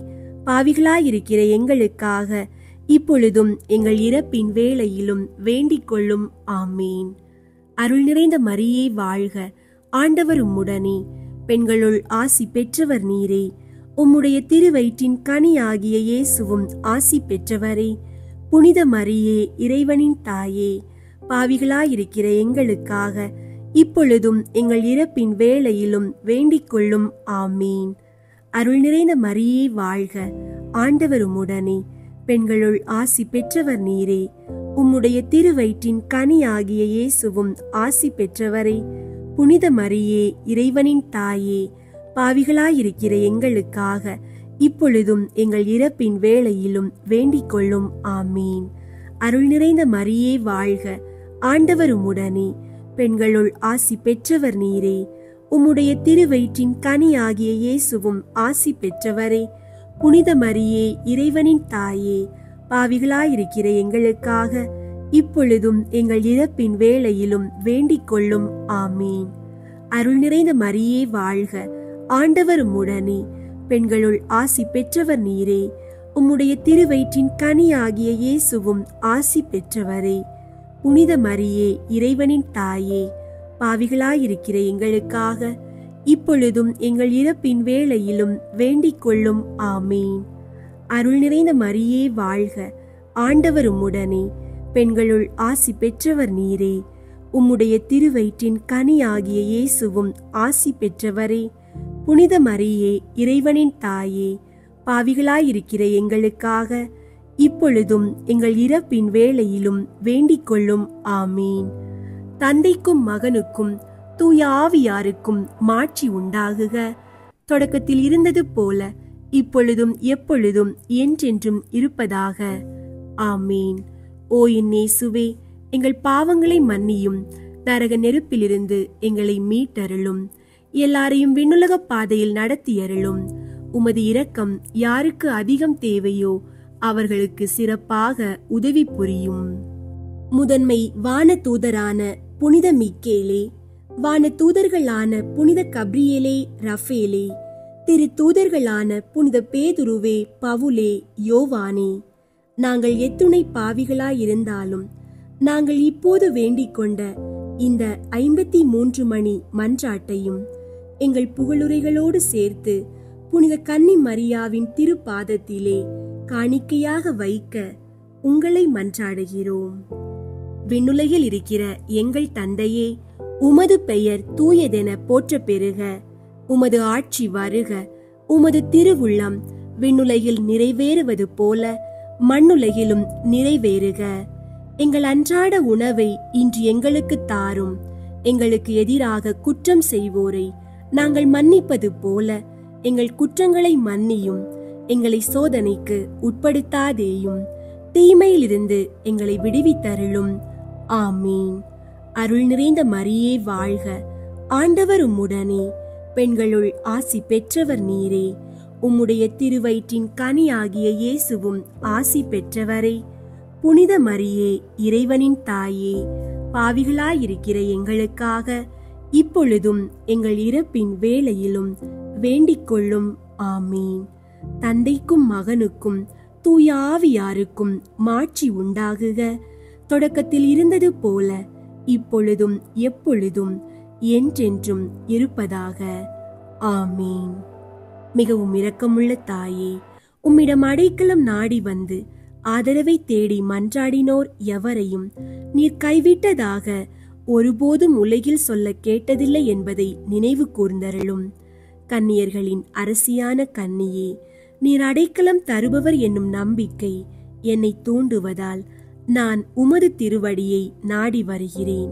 பாவிகளாயிருக்கிற எங்களுக்காக இப்பொழுதும் எங்கள் இறப்பின் வேளையிலும் வேண்டிக் கொள்ளும். ஆமீன். அருள் நிறைந்த மரியே வாழ்க, ஆண்டவர் உம்முடனே, பெண்களுள் ஆசி பெற்றவர் நீரே. உம்முடைய திருவயிற்றின் கனியாகிய இயேசுவும் ஆசி பெற்றவரே. புனித மரியே, இறைவனின் தாயே, பாவிகளாயிருக்கிற எங்களுக்காக இப்பொழுதும் எங்கள் இறப்பின் வேளையிலும் வேண்டிக் கொள்ளும். ஆமீன். அருள் நிறைந்த மரியே வாழ்க, ஆண்டவர் உம்முடனே, பெண்களுள் ஆசி பெற்றவர் நீரே. உம்முடைய திருவயிற்றின் கனியாகிய இயேசுவும் ஆசி பெற்றவரே. புனித மரியே, இறைவனின் தாயே, பாவிகளாயிருக்கிற எங்களுக்காக இப்பொழுதும் எங்கள் இறப்பின் வேளையிலும் வேண்டிக் கொள்ளும். ஆமீன். அருள் நிறைந்த மரியே வாழ்க, ஆண்டவர் உம்முடனே, பெண்களுள் ஆசி பெற்றவர் நீரே. உம்முடைய திருவயிற்றின் கனியாகிய இயேசுவும் ஆசி பெற்றவரே. புனித மரியே, இறைவனின் தாயே, பாவிகளாயிருக்கிற எங்களுக்காக இப்பொழுதும் எங்கள் இறப்பின் வேளையிலும் வேண்டிக் கொள்ளும். ஆமீன். அருள் நிறைந்த மரியே வாழ்க, ஆண்டவர் உம்முடனே, பெண்களுள் ஆசி பெற்றவர் நீரே. உம்முடைய திருவயிற்றின் கனியாகிய இயேசுவும் ஆசி பெற்றவரே. புனித மரியே, இறைவனின் தாயே, பாவிகளாயிருக்கிற எங்களுக்காக இப்பொழுதும் எங்கள் இறப்பின் வேளையிலும் வேண்டிக் கொள்ளும். ஆமீன். அருள் நிறைந்த மரியே வாழ்க, ஆண்டவர் உம்முடனே, பெண்களுள் ஆசி பெற்றவர் நீரே. உம்முடைய திருவயிற்றின் கனியாகிய இயேசுவும் ஆசி பெற்றவரே. புனித மரியே, இறைவனின் தாயே, பாவிகளாயிருக்கிற எங்களுக்காக இப்பொழுதும் எங்கள் இறப்பின் வேளையிலும் வேண்டிக் கொள்ளும். ஆமீன். தந்தைக்கும் மகனுக்கும் தூய ஆவியாருக்கும் மாட்சி உண்டாகுக. தொடக்கத்தில் இருந்தது போல இப்பொழுதும் எப்பொழுதும் என்றென்றும் இருப்பதாக. ஆமீன். ஓ என் இயேசுவே, எங்கள் பாவங்களை மன்னியும், நரக நெருப்பிலிருந்து எங்களை மீட்டருளும், எல்லாரையும் விண்ணுலக பாதையில் நடத்தியருளும். உமது இரக்கம் யாருக்கு அதிகம் தேவையோ அவர்களுக்கு சிறப்பாக உதவி புரியும். முதன்மை வான தூதரான புனித மிக்கேலே, வான தூதர்களான புனித கப்ரியேலே, ரஃபேலே, திரு தூதர்களான புனித பேதுருவே, பவுலே, யோவானே, நாங்கள் எத்துணை பாவிகளாயிருந்தாலும் நாங்கள் இப்போது வேண்டிக் கொண்ட இந்த 53 மணி மன்றாட்டையும் எங்கள் புகழுரைகளோடு சேர்த்து புனித கன்னி மரியாவின் திருப்பாதத்திலே காணிக்கையாக வைக்க உங்களை மன்றாடுகிறோம். விண்ணுலகில் இருக்கிற எங்கள் தந்தையே, உமது பெயர் தூயதென போற்ற பெறுக. உமது ஆட்சி வருக. உமது திருவுள்ளம் விண்ணுலகில் நிறைவேறுவது போல மண்ணுலகிலும் நிறைவேறுக. எங்கள் அன்றாட உணவை இன்று எங்களுக்கு தாரும். எங்களுக்கு எதிராக குற்றம் செய்வோரை நாங்கள் மன்னிப்பது போல எங்கள் குற்றங்களை மன்னியும். எங்களை சோதனைக்கு உட்படுத்தாதேயும், தீமையிலிருந்து எங்களை விடுவித்தருளும். ஆமீன். அருள் நிறைந்த மரியே வாழ்க, ஆண்டவர் உம்முடனே, பெண்களுள் ஆசி பெற்றவர் நீரே. உம்முடைய திருவயிற்றின் கனியாகிய இயேசுவும் ஆசி பெற்றவரே. புனித மரியே, இறைவனின் தாயே, பாவிகளாயிருக்கிற எங்களுக்காக இப்பொழுதும் எங்கள் இறப்பின் வேளையிலும் வேண்டிக் கொள்ளும். ஆமீன். தந்தைக்கும் மகனுக்கும் தூய ஆவியாருக்கும் மாட்சி உண்டாகுக. தொடக்கத்தில் இருந்தது போல இப்பொழுதும் எப்பொழுதும் என்றென்றும் இருப்பதாக. ஆமீன். மிகவும் இரக்கமுள்ள தாயே, உம்மிடம் அடைக்கலம் நாடி வந்து ஆதரவை தேடி மன்றாடினோர் எவரையும் நீர் கைவிட்டதாக ஒருபோதும் உலகில் சொல்ல கேட்டதில்லை என்பதை நினைவு கூர்ந்தருளும். கன்னியர்களின் அரசியான கன்னியே, நீர் அடைக்கலம் தருபவர் என்னும் நம்பிக்கை என்னை தூண்டுவதால் நான் உமது திருவடியை நாடி வருகிறேன்.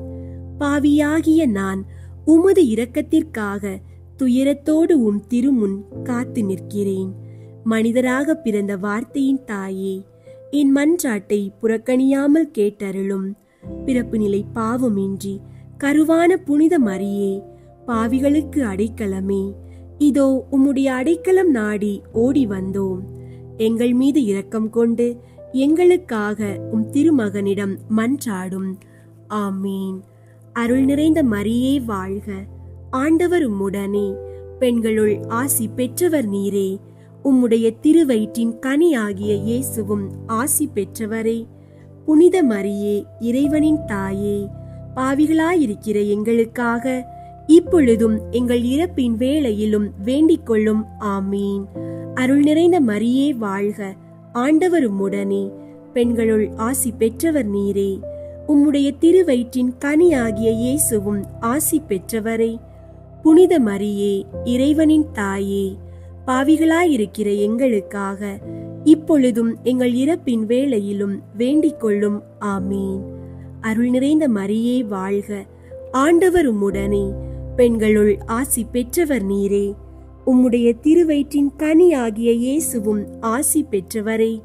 பாவியாகிய நான் உமது இரக்கத்திற்காக துயரத்தோடு உம் திருமுன் காத்து நிற்கிறேன். மனிதராக பிறந்த வார்த்தையின் தாயே, என் மன்றாட்டை புறக்கணியாமல் கேட்டருளும். பிறப்பு நிலை பாவமின்றி கருவான புனித மரியே, பாவிகளுக்கு அடைக்கலமே, இதோ உம்முடைய அடைக்கலம் நாடி ஓடி வந்தோம். எங்கள் மீது இரக்கம் கொண்டு எங்களுக்காக உம் திருமகனிடம் மன்றாடும். ஆமீன். அருள் நிறைந்த மரியே வாழ்க, ஆண்டவர் உம்முடனே, பெண்களுள் ஆசி பெற்றவர் நீரே. உம்முடைய திருவயிற்றின் கனியாகிய இயேசுவும் ஆசி பெற்றவரே. புனித மரியே, இறைவனின் தாயே, பாவிகளாயிருக்கிற எங்களுக்காக இப்பொழுதும் எங்கள் இறப்பின் வேளையிலும் வேண்டிக் கொள்ளும். ஆமீன். அருள் நிறைந்த மரியே வாழ்க, ஆண்டவர் உம்முடனே, பெண்களுள் ஆசி பெற்றவர் நீரே. உம்முடைய திருவயிற்றின் கனியாகிய இயேசுவும் ஆசி பெற்றவரே. புனித மரியே, இறைவனின் தாயே, பாவிகளாயிருக்கிற எங்களுக்காக இப்பொழுதும் எங்கள் இறப்பின் வேளையிலும் வேண்டிக் கொள்ளும். ஆமீன். அருள் நிறைந்த மரியே வாழ்க, ஆண்டவர் உம்முடனே, பெண்களுள் ஆசி பெற்றவர் நீரே. உம்முடைய திருவயிற்றின் கனியாகிய இயேசுவும் ஆசி பெற்றவரே.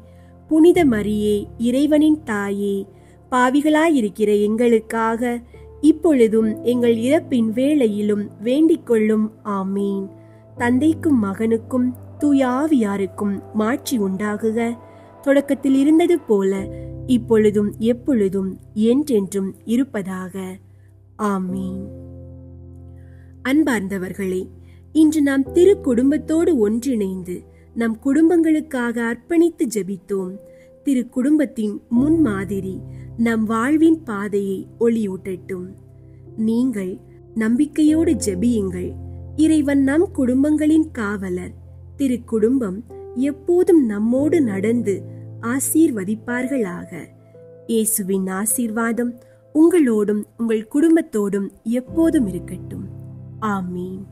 புனித மரியே, இறைவனின் தாயே, பாவிகளாயிருக்கிற எங்களுக்காக இப்பொழுதும் எங்கள் இறப்பின் வேளையிலும் வேண்டிக் கொள்ளும். ஆமீன். தந்தைக்கும் மகனுக்கும் தூய ஆவியாருக்கும் மாட்சி உண்டாகுக. தொடக்கத்தில் இருந்தது போல இப்பொழுதும் எப்பொழுதும் என்றென்றும் இருப்பதாக. ஆமீன். அன்பார்ந்தவர்களே, இன்று நாம் திரு குடும்பத்தோடு ஒன்றிணைந்து நம் குடும்பங்களுக்காக அர்ப்பணித்து ஜெபித்தோம். திரு குடும்பத்தின் முன்மாதிரி நம் வாழ்வின் பாதையை ஒளியூட்டட்டும். நீங்கள் நம்பிக்கையோடு ஜெபியுங்கள். இறைவன் நம் குடும்பங்களின் காவலர். திரு குடும்பம் எப்போதும் நம்மோடு நடந்து ஆசீர்வதிப்பார்களாக. இயேசுவின் ஆசீர்வாதம் உங்களோடும் உங்கள் குடும்பத்தோடும் எப்போதும் இருக்கட்டும். ஆமீன்.